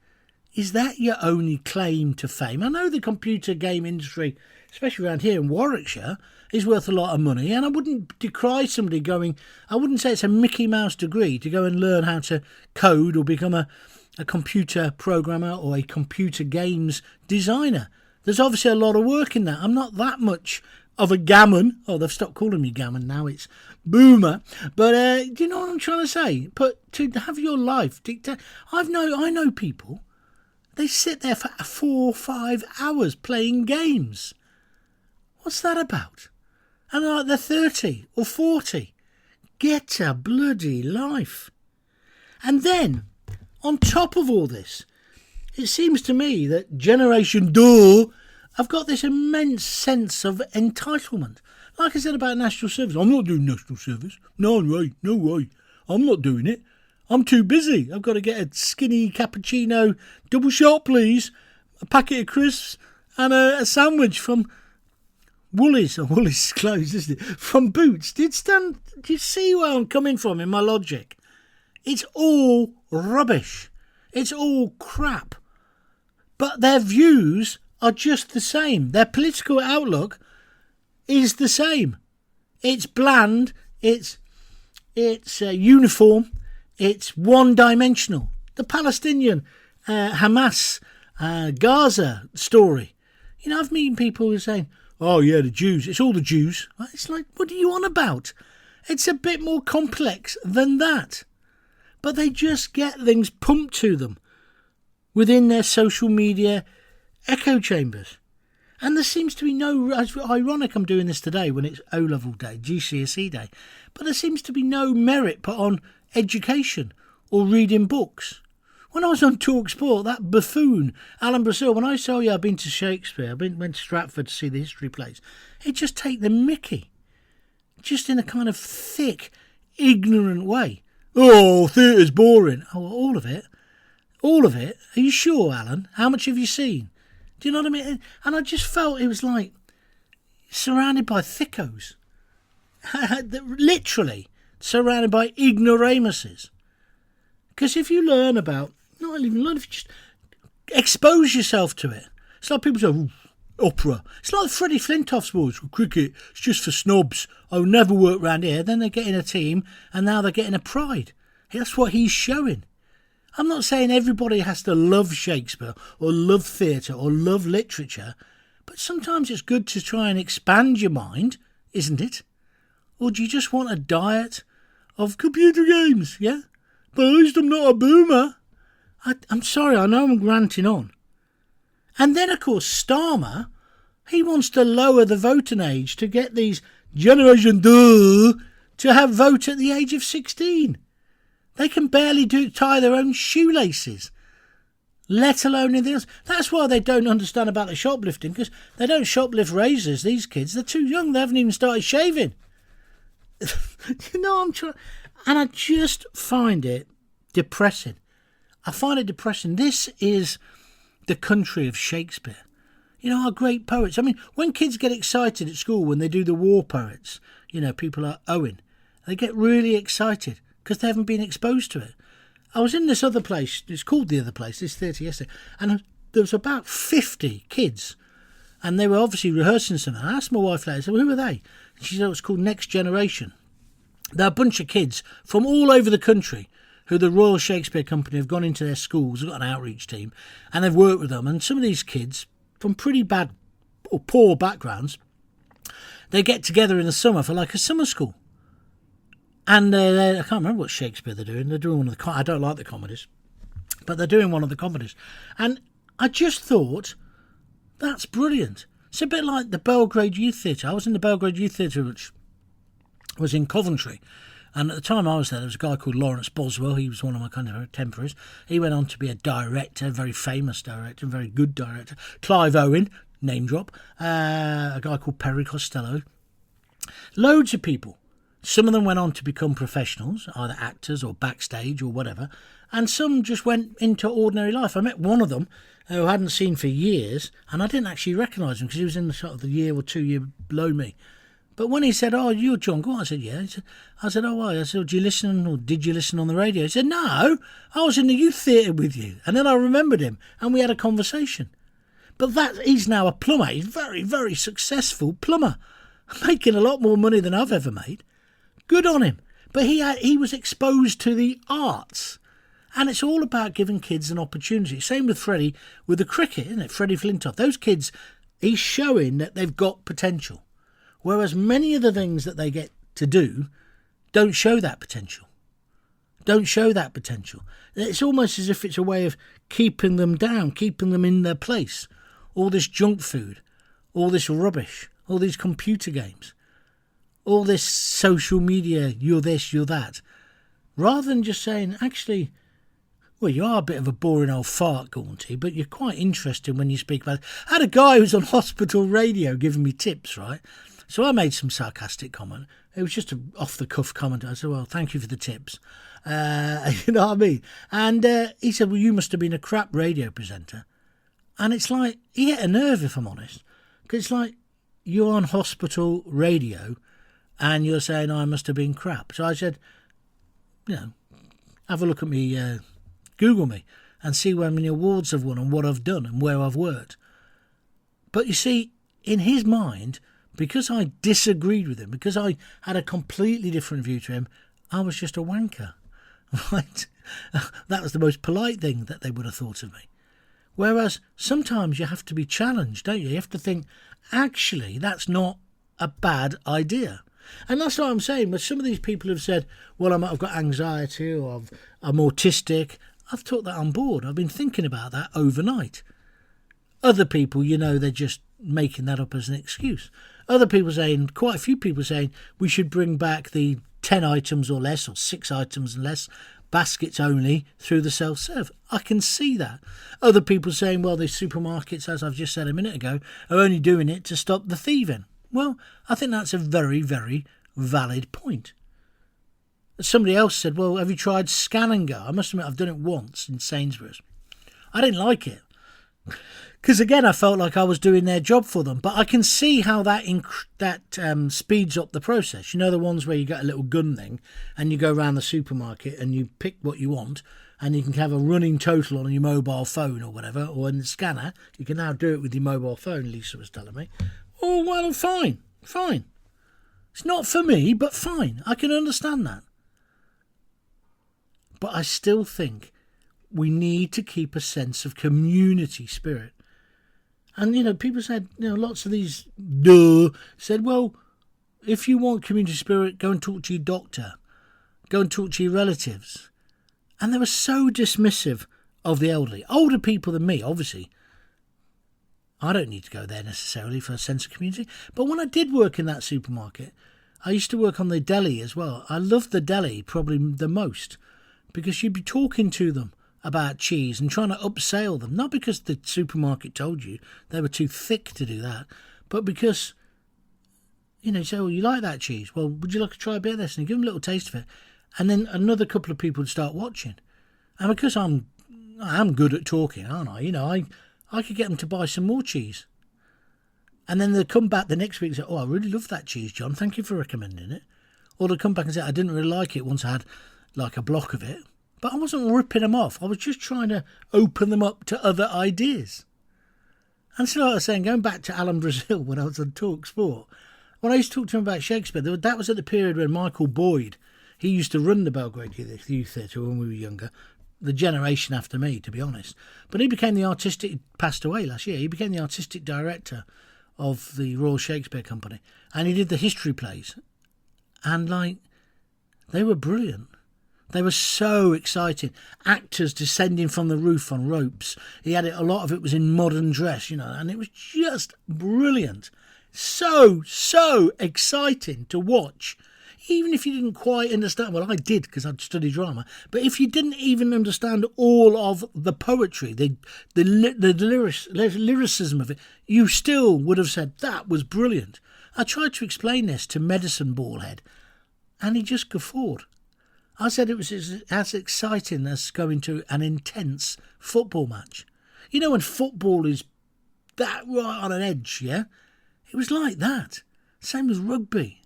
Is that your only claim to fame? I know the computer game industry, especially around here in Warwickshire, is worth a lot of money, and I wouldn't decry somebody going, I wouldn't say it's a Mickey Mouse degree to go and learn how to code or become a computer programmer or a computer games designer. There's obviously a lot of work in that. I'm not that much of a gammon. Oh, they've stopped calling me gammon now, it's boomer. But do you know what I'm trying to say? But to have your life dictate, I know people, they sit there for 4 or 5 hours playing games. What's that about? And like they're 30 or 40. Get a bloody life. And then, on top of all this, it seems to me that Generation Do have got this immense sense of entitlement. Like I said about national service, I'm not doing national service. No way. I'm not doing it. I'm too busy. I've got to get a skinny cappuccino, double shot please, a packet of crisps and a sandwich from Woolies. Oh, Woolies is closed, isn't it? From Boots. Do you see where I'm coming from in my logic? It's all rubbish. It's all crap. But their views are just the same. Their political outlook is the same. It's bland. It's uniform. It's one-dimensional. The Palestinian, Hamas, Gaza story. You know, I've met people who are saying, oh yeah, the Jews. It's all the Jews. It's like, what are you on about? It's a bit more complex than that. But they just get things pumped to them within their social media echo chambers. And there seems to be no... It's ironic I'm doing this today when it's O-level day, GCSE day. But there seems to be no merit put on education or reading books. When I was on Talk Sport, that buffoon, Alan Brazil, when I saw I've been to Shakespeare, went to Stratford to see the history plays, he'd just take the mickey. Just in a kind of thick, ignorant way. Oh, theatre's boring. Oh, all of it. All of it? Are you sure, Alan? How much have you seen? Do you know what I mean? And I just felt it was like surrounded by thickos. Literally surrounded by ignoramuses. Because if you learn about, not even learn, if you just expose yourself to it. It's like people say, opera. It's like Freddie Flintoff's boys. Cricket, it's just for snobs. I'll never work round here. Then they get in a team and now they're getting a pride. That's what he's showing. I'm not saying everybody has to love Shakespeare or love theatre or love literature, but sometimes it's good to try and expand your mind, isn't it? Or do you just want a diet of computer games, yeah? But at least I'm not a boomer. I'm sorry, I know I'm ranting on. And then, of course, Starmer, he wants to lower the voting age to get these Generation Do to have vote at the age of 16. They can barely tie their own shoelaces, let alone anything else. That's why they don't understand about the shoplifting, because they don't shoplift razors, these kids. They're too young. They haven't even started shaving. You know, I'm trying... And I just find it depressing. I find it depressing. This is the country of Shakespeare. You know, our great poets. I mean, when kids get excited at school, when they do the war poets, you know, people like Owen, they get really excited because they haven't been exposed to it. I was in this other place, it's called The Other Place, this theatre yesterday, and there was about 50 kids, and they were obviously rehearsing something. I asked my wife later, I said, well, who are they? And she said it was called Next Generation. They're a bunch of kids from all over the country who the Royal Shakespeare Company have gone into their schools, they've got an outreach team, and they've worked with them. And some of these kids from pretty bad or poor backgrounds, they get together in the summer for like a summer school. And I can't remember what Shakespeare they're doing. They're doing one of the... I don't like the comedies, but they're doing one of the comedies. And I just thought, that's brilliant. It's a bit like the Belgrade Youth Theatre. I was in the Belgrade Youth Theatre, which was in Coventry. And at the time I was there was a guy called Lawrence Boswell. He was one of my contemporaries. He went on to be a director, a very famous director, a very good director. Clive Owen, name drop. A guy called Perry Costello. Loads of people. Some of them went on to become professionals, either actors or backstage or whatever, and some just went into ordinary life. I met one of them who I hadn't seen for years, and I didn't actually recognise him because he was in the sort of the year or 2 year below me. But when he said, "Oh, you're Jon Gaunt," I said, "Yeah." I said, "Oh, why?" I said, "Do you listen, or did you listen on the radio?" He said, "No, I was in the youth theatre with you." And then I remembered him, and we had a conversation. But he's now a plumber. He's a very, very successful plumber, making a lot more money than I've ever made. Good on him. But he was exposed to the arts. And it's all about giving kids an opportunity. Same with Freddie, with the cricket, isn't it? Freddie Flintoff. Those kids, he's showing that they've got potential. Whereas many of the things that they get to do don't show that potential. Don't show that potential. It's almost as if it's a way of keeping them down, keeping them in their place. All this junk food, all this rubbish, all these computer games, all this social media, you're this, you're that. Rather than just saying, actually, well, you are a bit of a boring old fart, Gaunty, but you're quite interesting when you speak about it. I had a guy who was on hospital radio giving me tips, right? So I made some sarcastic comment. It was just an off-the-cuff comment. I said, well, thank you for the tips. You know what I mean? And he said, well, you must have been a crap radio presenter. And it's like, he hit a nerve, if I'm honest. Because it's like, you're on hospital radio and you're saying, I must have been crap. So I said, you know, have a look at me, Google me, and see how many awards I've won and what I've done and where I've worked. But you see, in his mind, because I disagreed with him, because I had a completely different view to him, I was just a wanker. Right? That was the most polite thing that they would have thought of me. Whereas sometimes you have to be challenged, don't you? You have to think, actually, that's not a bad idea. And that's what I'm saying. But some of these people have said, well, I've got anxiety or I'm autistic. I've took that on board. I've been thinking about that overnight. Other people, you know, they're just making that up as an excuse. Other people saying, quite a few people saying, we should bring back the 10 items or less, or 6 items and less, baskets only through the self-serve. I can see that. Other people saying, well, the supermarkets, as I've just said a minute ago, are only doing it to stop the thieving. Well, I think that's a very, very valid point. Somebody else said, well, have you tried Scan and Go? I must admit, I've done it once in Sainsbury's. I didn't like it. Because, again, I felt like I was doing their job for them. But I can see how that speeds up the process. You know, the ones where you get a little gun thing and you go around the supermarket and you pick what you want and you can have a running total on your mobile phone or whatever, or in the scanner. You can now do it with your mobile phone, Lisa was telling me. Oh, well, fine. It's not for me, but fine. I can understand that. But I still think we need to keep a sense of community spirit. And, you know, people said, you know, lots of these said, well, if you want community spirit, go and talk to your doctor. Go and talk to your relatives. And they were so dismissive of the elderly. Older people than me, obviously. I don't need to go there necessarily for a sense of community. But when I did work in that supermarket, I used to work on the deli as well. I loved the deli probably the most because you'd be talking to them about cheese and trying to upsell them, not because the supermarket told you they were too thick to do that, but because, you know, you say, well, you like that cheese, well, would you like to try a bit of this? And you give them a little taste of it, and then another couple of people would start watching. And because I'm good at talking, aren't I? You know, I could get them to buy some more cheese, and then they'd come back the next week and say, oh, I really love that cheese, John, thank you for recommending it. Or they'd come back and say, I didn't really like it once I had like a block of it. But I wasn't ripping them off. I was just trying to open them up to other ideas. And so, like I was saying, going back to Alan Brazil when I was on Talk Sport, when I used to talk to him about Shakespeare, that was at the period when Michael Boyd, he used to run the Belgrade Youth Theatre when we were younger, the generation after me, to be honest. But he passed away last year, he became the artistic director of the Royal Shakespeare Company. And he did the history plays. And, like, they were brilliant. They were so exciting. Actors descending from the roof on ropes. He had it. A lot of it was in modern dress, you know, and it was just brilliant. So exciting to watch. Even if you didn't quite understand, well, I did because I'd studied drama. But if you didn't even understand all of the poetry, the lyricism of it, you still would have said that was brilliant. I tried to explain this to Medicine Ballhead, and he just guffawed. I said it was as exciting as going to an intense football match. You know, when football is that right on an edge, yeah? It was like that. Same as rugby.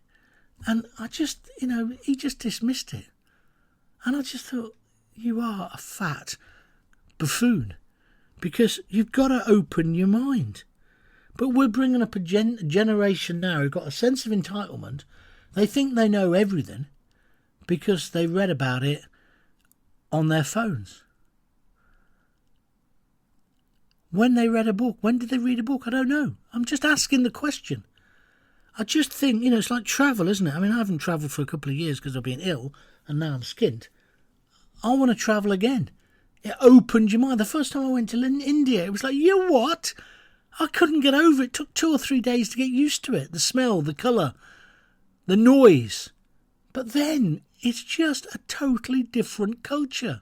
And I just, he just dismissed it. And I just thought, you are a fat buffoon, because you've got to open your mind. But we're bringing up a generation now who've got a sense of entitlement. They think they know everything because they read about it on their phones. When they read a book, when did they read a book? I don't know. I'm just asking the question. I just think, it's like travel, isn't it? I mean, I haven't travelled for a couple of years because I've been ill and now I'm skint. I want to travel again. It opened your mind. The first time I went to India, it was like, you what? I couldn't get over it. It took 2 or 3 days to get used to it. The smell, the colour, the noise. But then it's just a totally different culture.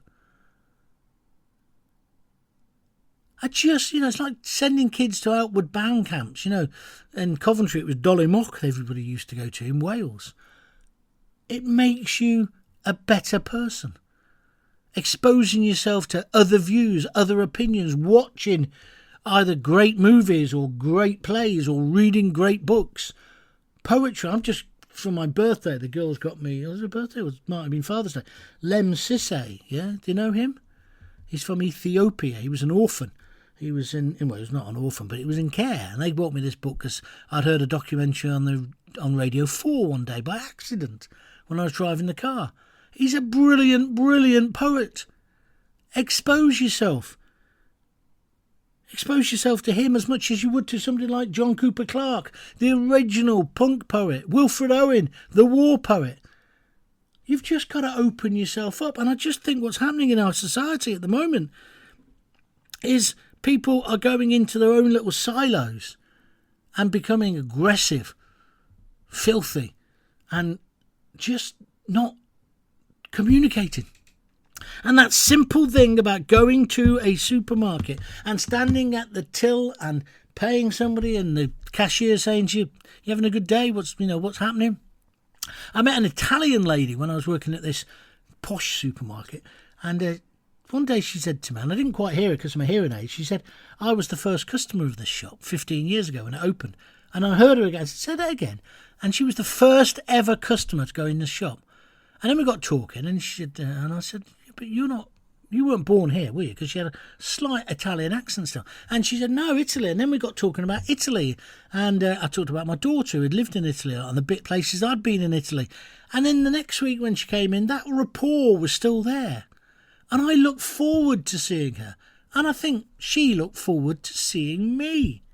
It's like sending kids to outward bound camps. In Coventry it was Dolymoch everybody used to go to in Wales. It makes you a better person. Exposing yourself to other views, other opinions, watching either great movies or great plays or reading great books. Poetry. I'm just, for my birthday, the girls got me, was it birthday? It might have been Father's Day. Lem Sisse, yeah? Do you know him? He's from Ethiopia. He was an orphan. He was he was not an orphan, but he was in care. And they bought me this book because I'd heard a documentary on Radio 4 one day by accident when I was driving the car. He's a brilliant, brilliant poet. Expose yourself. Expose yourself to him as much as you would to somebody like John Cooper Clarke, the original punk poet, Wilfred Owen, the war poet. You've just got to open yourself up. And I just think what's happening in our society at the moment is people are going into their own little silos and becoming aggressive, filthy, and just not communicating. And that simple thing about going to a supermarket and standing at the till and paying somebody and the cashier saying to you, you having a good day? What's happening? I met an Italian lady when I was working at this posh supermarket, and one day she said to me, and I didn't quite hear it because of my hearing aid, she said, I was the first customer of this shop 15 years ago when it opened. And I heard her again, I said that again. And she was the first ever customer to go in the shop. And then we got talking, and and I said, but you weren't born here, were you? Because she had a slight Italian accent still. And she said, no, Italy. And then we got talking about Italy. And I talked about my daughter who had lived in Italy and the bit places I'd been in Italy. And then the next week when she came in, that rapport was still there. And I looked forward to seeing her. And I think she looked forward to seeing me.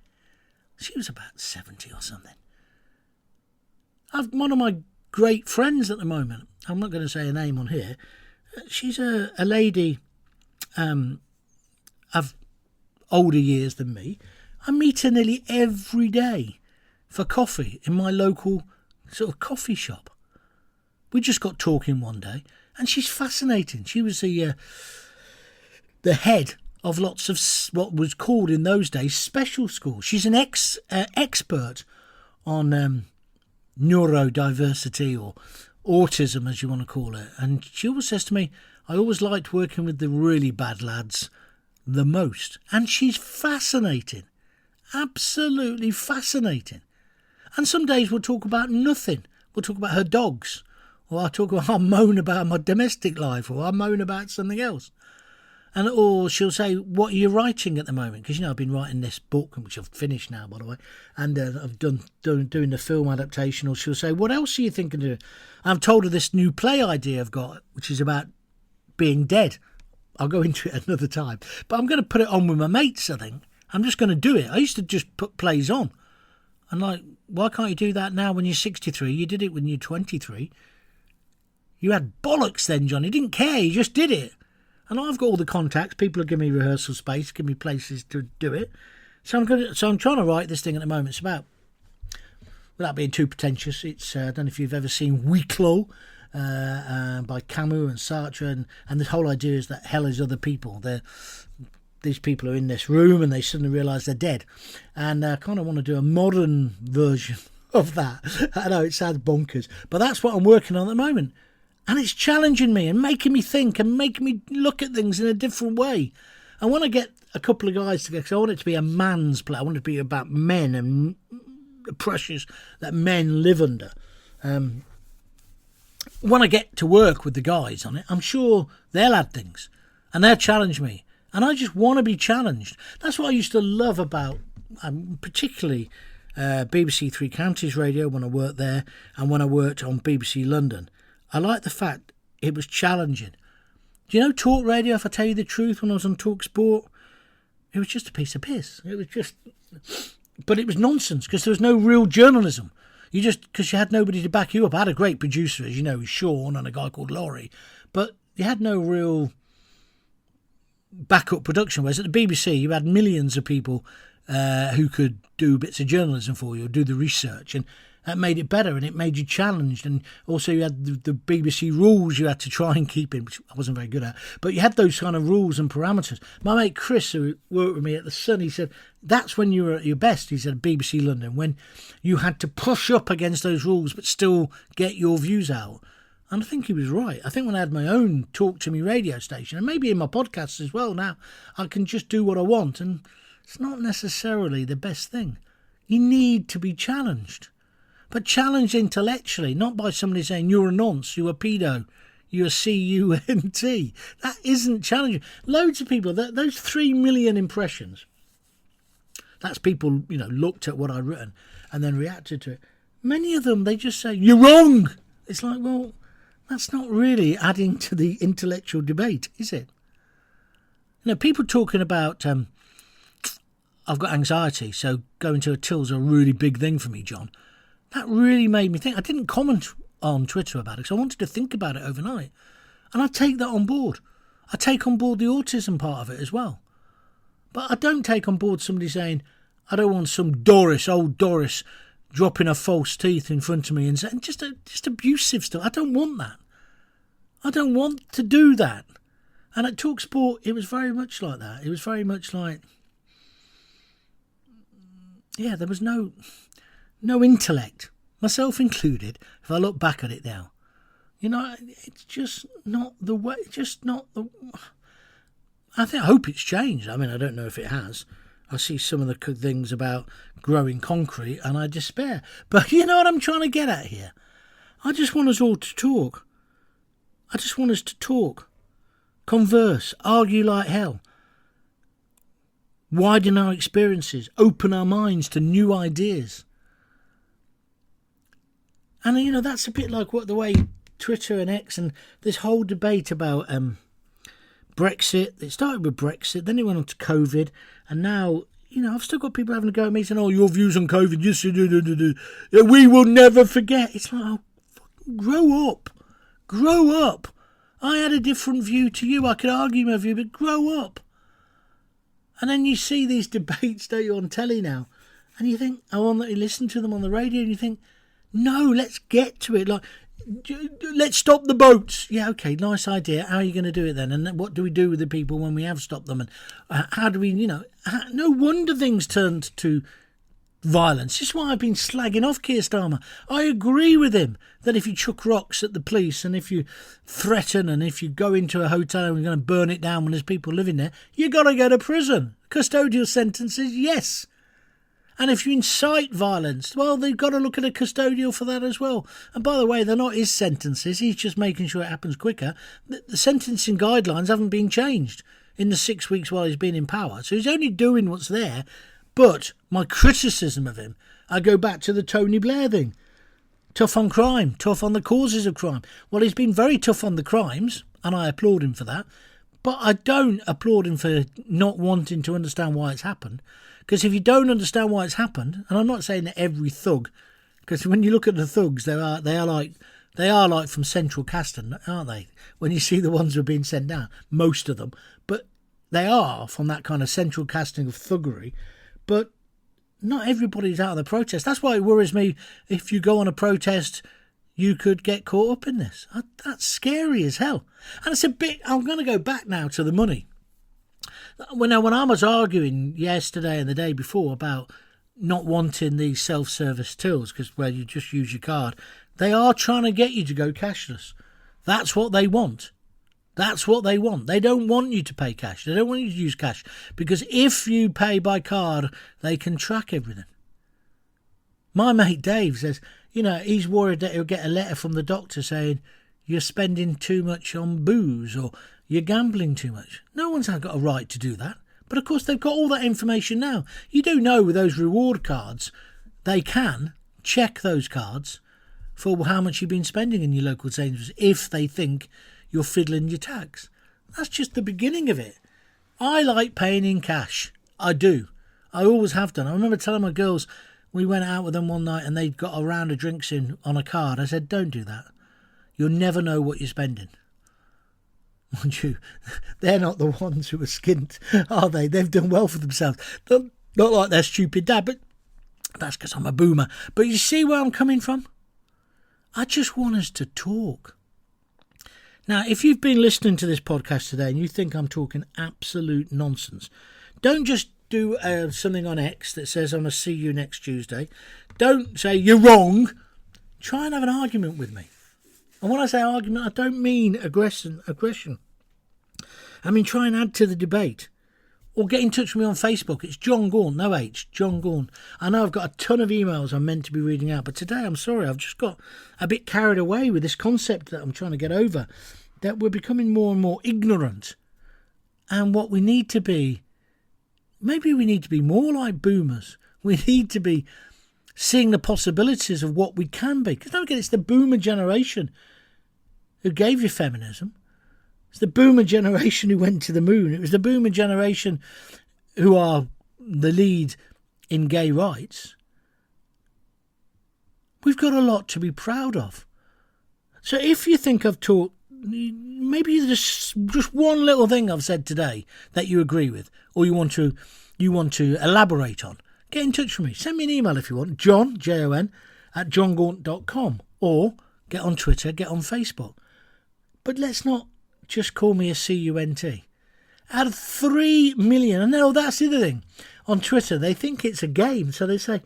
She was about 70 or something. I've one of my great friends at the moment. I'm not going to say her name on here. She's a lady of older years than me. I meet her nearly every day for coffee in my local sort of coffee shop. We just got talking one day, and she's fascinating. She was the head of lots of what was called in those days special schools. She's an expert on neurodiversity or autism, as you want to call it. And she always says to me, I always liked working with the really bad lads the most. And she's fascinating. Absolutely fascinating. And some days we'll talk about nothing. We'll talk about her dogs. Or I'll moan about my domestic life. Or I'll moan about something else. Or she'll say, what are you writing at the moment? Because, I've been writing this book, which I've finished now, by the way, and I've doing the film adaptation. Or she'll say, what else are you thinking of doing? I've told her this new play idea I've got, which is about being dead. I'll go into it another time. But I'm going to put it on with my mates, I think. I'm just going to do it. I used to just put plays on. And why can't you do that now when you're 63? You did it when you're 23. You had bollocks then, John. You didn't care. You just did it. And I've got all the contacts. People are giving me rehearsal space, give me places to do it. So I'm trying to write this thing at the moment. It's about, without being too pretentious, it's I don't know if you've ever seen Huis Clos by Camus and Sartre, and the whole idea is that hell is other people. These people are in this room and they suddenly realise they're dead. And I kind of want to do a modern version of that. I know it sounds bonkers, but that's what I'm working on at the moment. And it's challenging me and making me think and making me look at things in a different way. And when I get a couple of guys together, because I want it to be a man's play, I want it to be about men and pressures that men live under. When I get to work with the guys on it, I'm sure they'll add things and they'll challenge me. And I just want to be challenged. That's what I used to love about, particularly BBC Three Counties Radio when I worked there, and when I worked on BBC London. I liked the fact it was challenging. Do you know Talk Radio, if I tell you the truth, when I was on Talk Sport, it was just a piece of piss. But it was nonsense because there was no real journalism. Because you had nobody to back you up. I had a great producer, as you know, Sean, and a guy called Laurie, but you had no real backup production. Whereas at the BBC, you had millions of people who could do bits of journalism for you, or do the research, and that made it better, and it made you challenged. And also you had the BBC rules you had to try and keep in, which I wasn't very good at, but you had those kind of rules and parameters. My mate Chris, who worked with me at The Sun, he said that's when you were at your best, he said, at BBC London, when you had to push up against those rules but still get your views out. And I think he was right. I think when I had my own Talk to Me radio station, and maybe in my podcasts as well now, I can just do what I want, and it's not necessarily the best thing. You need to be challenged. But challenged intellectually, not by somebody saying, you're a nonce, you're a pedo, you're a C-U-N-T. That isn't challenging. Loads of people, those 3 million impressions, that's people, looked at what I'd written and then reacted to it. Many of them, they just say, you're wrong. It's like, well, that's not really adding to the intellectual debate, is it? People talking about, I've got anxiety, so going to a till's a really big thing for me, John. That really made me think. I didn't comment on Twitter about it because I wanted to think about it overnight. And I take that on board. I take on board the autism part of it as well. But I don't take on board somebody saying, I don't want some old Doris, dropping her false teeth in front of me and saying just abusive stuff. I don't want that. I don't want to do that. And at TalkSport, it was very much like that. It was very much like, there was no intellect, myself included, if I look back at it now. It's just not the way, I hope it's changed. I mean, I don't know if it has. I see some of the things about growing concrete and I despair. But you know what I'm trying to get at here? I just want us all to talk. I just want us to talk, converse, argue like hell, widen our experiences, open our minds to new ideas. And, that's a bit like the way Twitter and X and this whole debate about Brexit. It started with Brexit, then it went on to COVID, and now, I've still got people having a go at me saying, your views on COVID, yes, we will never forget. It's like, grow up. Grow up. I had a different view to you. I could argue my view, but grow up. And then you see these debates, don't you, on telly now, and you think, you listen to them on the radio, and you think, no, let's get to it. Like, let's stop the boats. Yeah, okay, nice idea. How are you going to do it then? And what do we do with the people when we have stopped them? And how do we, no wonder things turned to violence. This is why I've been slagging off Keir Starmer. I agree with him that if you chuck rocks at the police and if you threaten and if you go into a hotel and you're going to burn it down when there's people living there, you got to go to prison. Custodial sentences, yes. And if you incite violence, well, they've got to look at a custodial for that as well. And by the way, they're not his sentences. He's just making sure it happens quicker. The sentencing guidelines haven't been changed in the 6 weeks while he's been in power. So he's only doing what's there. But my criticism of him, I go back to the Tony Blair thing. Tough on crime, tough on the causes of crime. Well, he's been very tough on the crimes, and I applaud him for that. But I don't applaud him for not wanting to understand why it's happened. Because if you don't understand why it's happened, and I'm not saying that every thug, because when you look at the thugs, they are like from Central Casting, aren't they? When you see the ones who are being sent down, most of them, but they are from that kind of Central Casting of thuggery. But not everybody's out of the protest. That's why it worries me. If you go on a protest, you could get caught up in this. That's scary as hell. And it's a bit. I'm going to go back now to the money. When I was arguing yesterday and the day before about not wanting these self-service tills, because where you just use your card, they are trying to get you to go cashless. That's what they want. That's what they want. They don't want you to pay cash. They don't want you to use cash. Because if you pay by card, they can track everything. My mate Dave says, he's worried that he'll get a letter from the doctor saying you're spending too much on booze or you're gambling too much. No one's got a right to do that. But of course, they've got all that information now. You do know with those reward cards, they can check those cards for how much you've been spending in your local Sainsbury's if they think you're fiddling your tax. That's just the beginning of it. I like paying in cash. I do. I always have done. I remember telling my girls, we went out with them one night and they'd got a round of drinks in on a card. I said, don't do that. You'll never know what you're spending. Mind you, they're not the ones who are skint, are they? They've done well for themselves. Not like their stupid dad, but that's because I'm a boomer. But you see where I'm coming from? I just want us to talk. Now, if you've been listening to this podcast today and you think I'm talking absolute nonsense, don't just do something on X that says I'm going to see you next Tuesday. Don't say you're wrong. Try and have an argument with me. And when I say argument, I don't mean aggression. I mean try and add to the debate. Or get in touch with me on Facebook. It's Jon Gaunt, no H, Jon Gaunt. I know I've got a ton of emails I'm meant to be reading out, but today, I'm sorry, I've just got a bit carried away with this concept that I'm trying to get over, that we're becoming more and more ignorant. And what we need to be, maybe we need to be more like boomers. We need to be seeing the possibilities of what we can be. Because don't forget, it's the boomer generation who gave you feminism. It's the boomer generation who went to the moon. It was the boomer generation who are the lead in gay rights. We've got a lot to be proud of. So if you think I've taught, maybe just one little thing I've said today that you agree with, or you want to elaborate on, get in touch with me. Send me an email if you want, Jon, Jon, @jongaunt.com, or get on Twitter, get on Facebook. But let's not just call me a CUNT. Out of 3 million, and no, that's the other thing. On Twitter, they think it's a game, so they say,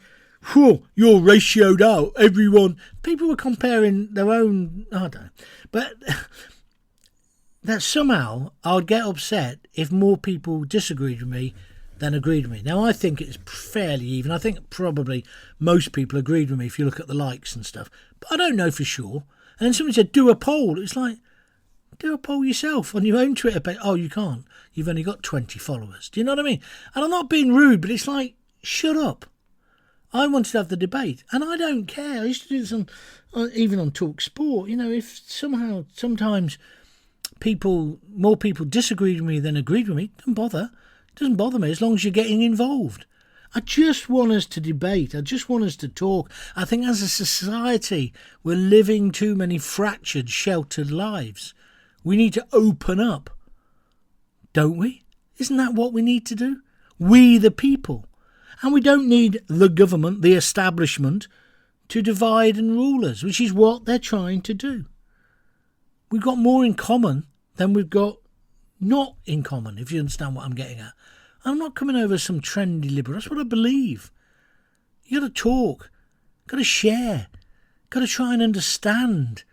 whew, you're ratioed out, everyone. People were comparing their own, I don't know. But that somehow I would get upset if more people disagreed with me than agreed with me. Now, I think it's fairly even. I think probably most people agreed with me if you look at the likes and stuff. But I don't know for sure. And then somebody said, do a poll. It's like, do a poll yourself on your own Twitter page. Oh, you can't. You've only got 20 followers. Do you know what I mean? And I'm not being rude, but it's like, shut up. I wanted to have the debate, and I don't care. I used to do this even on Talk Sport. If somehow, sometimes more people disagreed with me than agreed with me, don't bother. It doesn't bother me as long as you're getting involved. I just want us to debate. I just want us to talk. I think as a society, we're living too many fractured, sheltered lives. We need to open up, don't we? Isn't that what we need to do? We the people. And we don't need the government, the establishment, to divide and rule us, which is what they're trying to do. We've got more in common than we've got not in common, if you understand what I'm getting at. I'm not coming over as some trendy liberal. That's what I believe. You got to talk, got to share, got to try and understand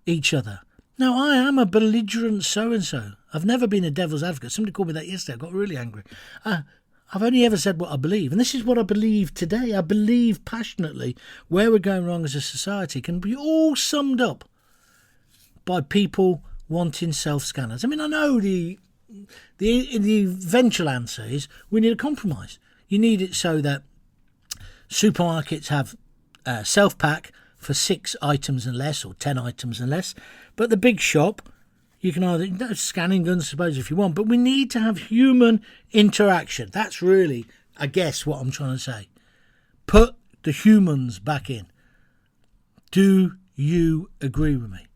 each other. Now, I am a belligerent so-and-so. I've never been a devil's advocate. Somebody called me that yesterday. I got really angry. I've only ever said what I believe. And this is what I believe today. I believe passionately where we're going wrong as a society can be all summed up by people wanting self-scanners. I mean, I know the eventual answer is we need a compromise. You need it so that supermarkets have self-pack for 6 items and less, or 10 items and less. But the big shop, you can either scanning guns, I suppose, if you want. But we need to have human interaction. That's really, I guess, what I'm trying to say. Put the humans back in. Do you agree with me?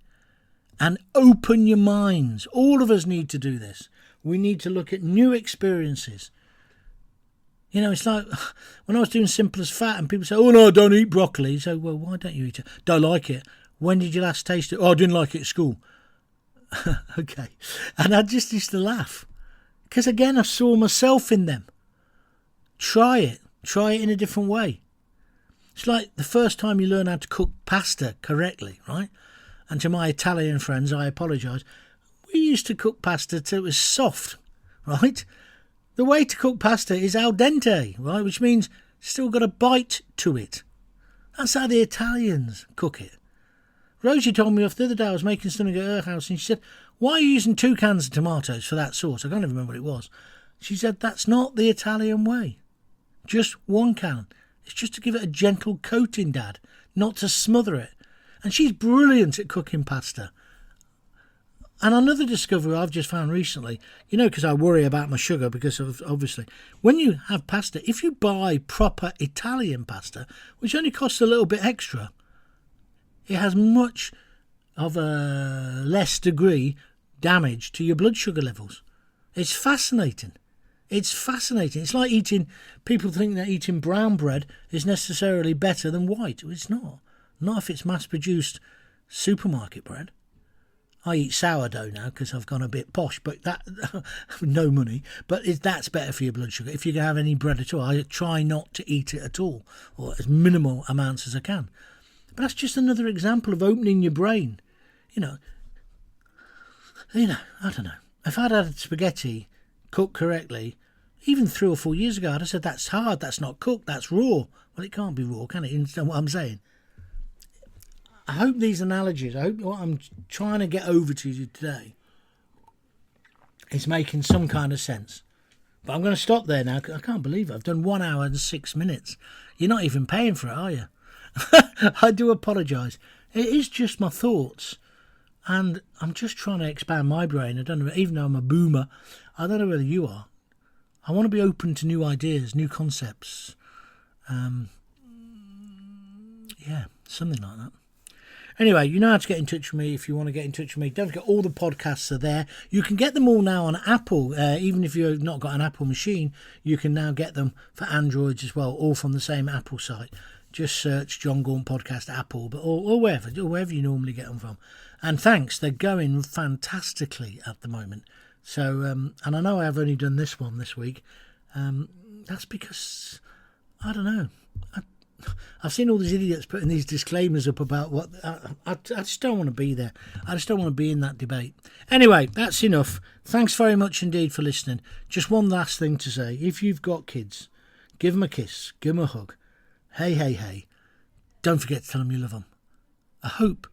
And open your minds. All of us need to do this. We need to look at new experiences. It's like when I was doing Simple as Fat and people say, oh, no, I don't eat broccoli. So, well, why don't you eat it? Don't like it. When did you last taste it? Oh, I didn't like it at school. Okay. And I just used to laugh. Because, again, I saw myself in them. Try it. Try it in a different way. It's like the first time you learn how to cook pasta correctly, right? And to my Italian friends, I apologise. We used to cook pasta till it was soft, right? The way to cook pasta is al dente, right? Which means Still got a bite to it. That's how the Italians cook it. Rosie told me off the other day I was making something at her house, and she said, "Why are you using 2 cans of tomatoes for that sauce?" I can't even remember what it was. She said, "That's not the Italian way. Just 1 can. It's just to give it a gentle coating, Dad, not to smother it." And she's brilliant at cooking pasta. And another discovery I've just found recently, because I worry about my sugar, because of, obviously, when you have pasta, if you buy proper Italian pasta, which only costs a little bit extra, it has much of a less degree damage to your blood sugar levels. It's fascinating. It's fascinating. It's like people think that eating brown bread is necessarily better than white. It's not. Not if it's mass-produced supermarket bread. I eat sourdough now because I've gone a bit posh, but that no money. But that's better for your blood sugar. If you can have any bread at all, I try not to eat it at all, or as minimal amounts as I can. But that's just another example of opening your brain. I don't know. If I'd had spaghetti cooked correctly, even 3 or 4 years ago, I'd have said, "That's hard, that's not cooked, that's raw." Well, it can't be raw, can it? You understand what I'm saying? I hope these analogies, I hope what I'm trying to get over to you today is making some kind of sense. But I'm going to stop there now, because I can't believe it. I've done 1 hour and 6 minutes. You're not even paying for it, are you? I do apologise. It is just my thoughts. And I'm just trying to expand my brain. I don't know, even though I'm a boomer, I don't know whether you are. I want to be open to new ideas, new concepts. Something like that. Anyway, you know how to get in touch with me if you want to get in touch with me. Don't forget, all the podcasts are there. You can get them all now on Apple. Even if you've not got an Apple machine, you can now get them for Androids as well, all from the same Apple site. Just search Jon Gaunt Podcast Apple, or wherever you normally get them from. And thanks, they're going fantastically at the moment. So, and I know I've only done this one this week. That's because, I don't know. I've seen all these idiots putting these disclaimers up about what... I just don't want to be there. I just don't want to be in that debate. Anyway, that's enough. Thanks very much indeed for listening. Just one last thing to say. If you've got kids, give them a kiss. Give them a hug. Hey, hey, hey. Don't forget to tell them you love them. I hope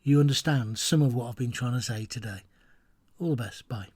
you understand some of what I've been trying to say today. All the best. Bye.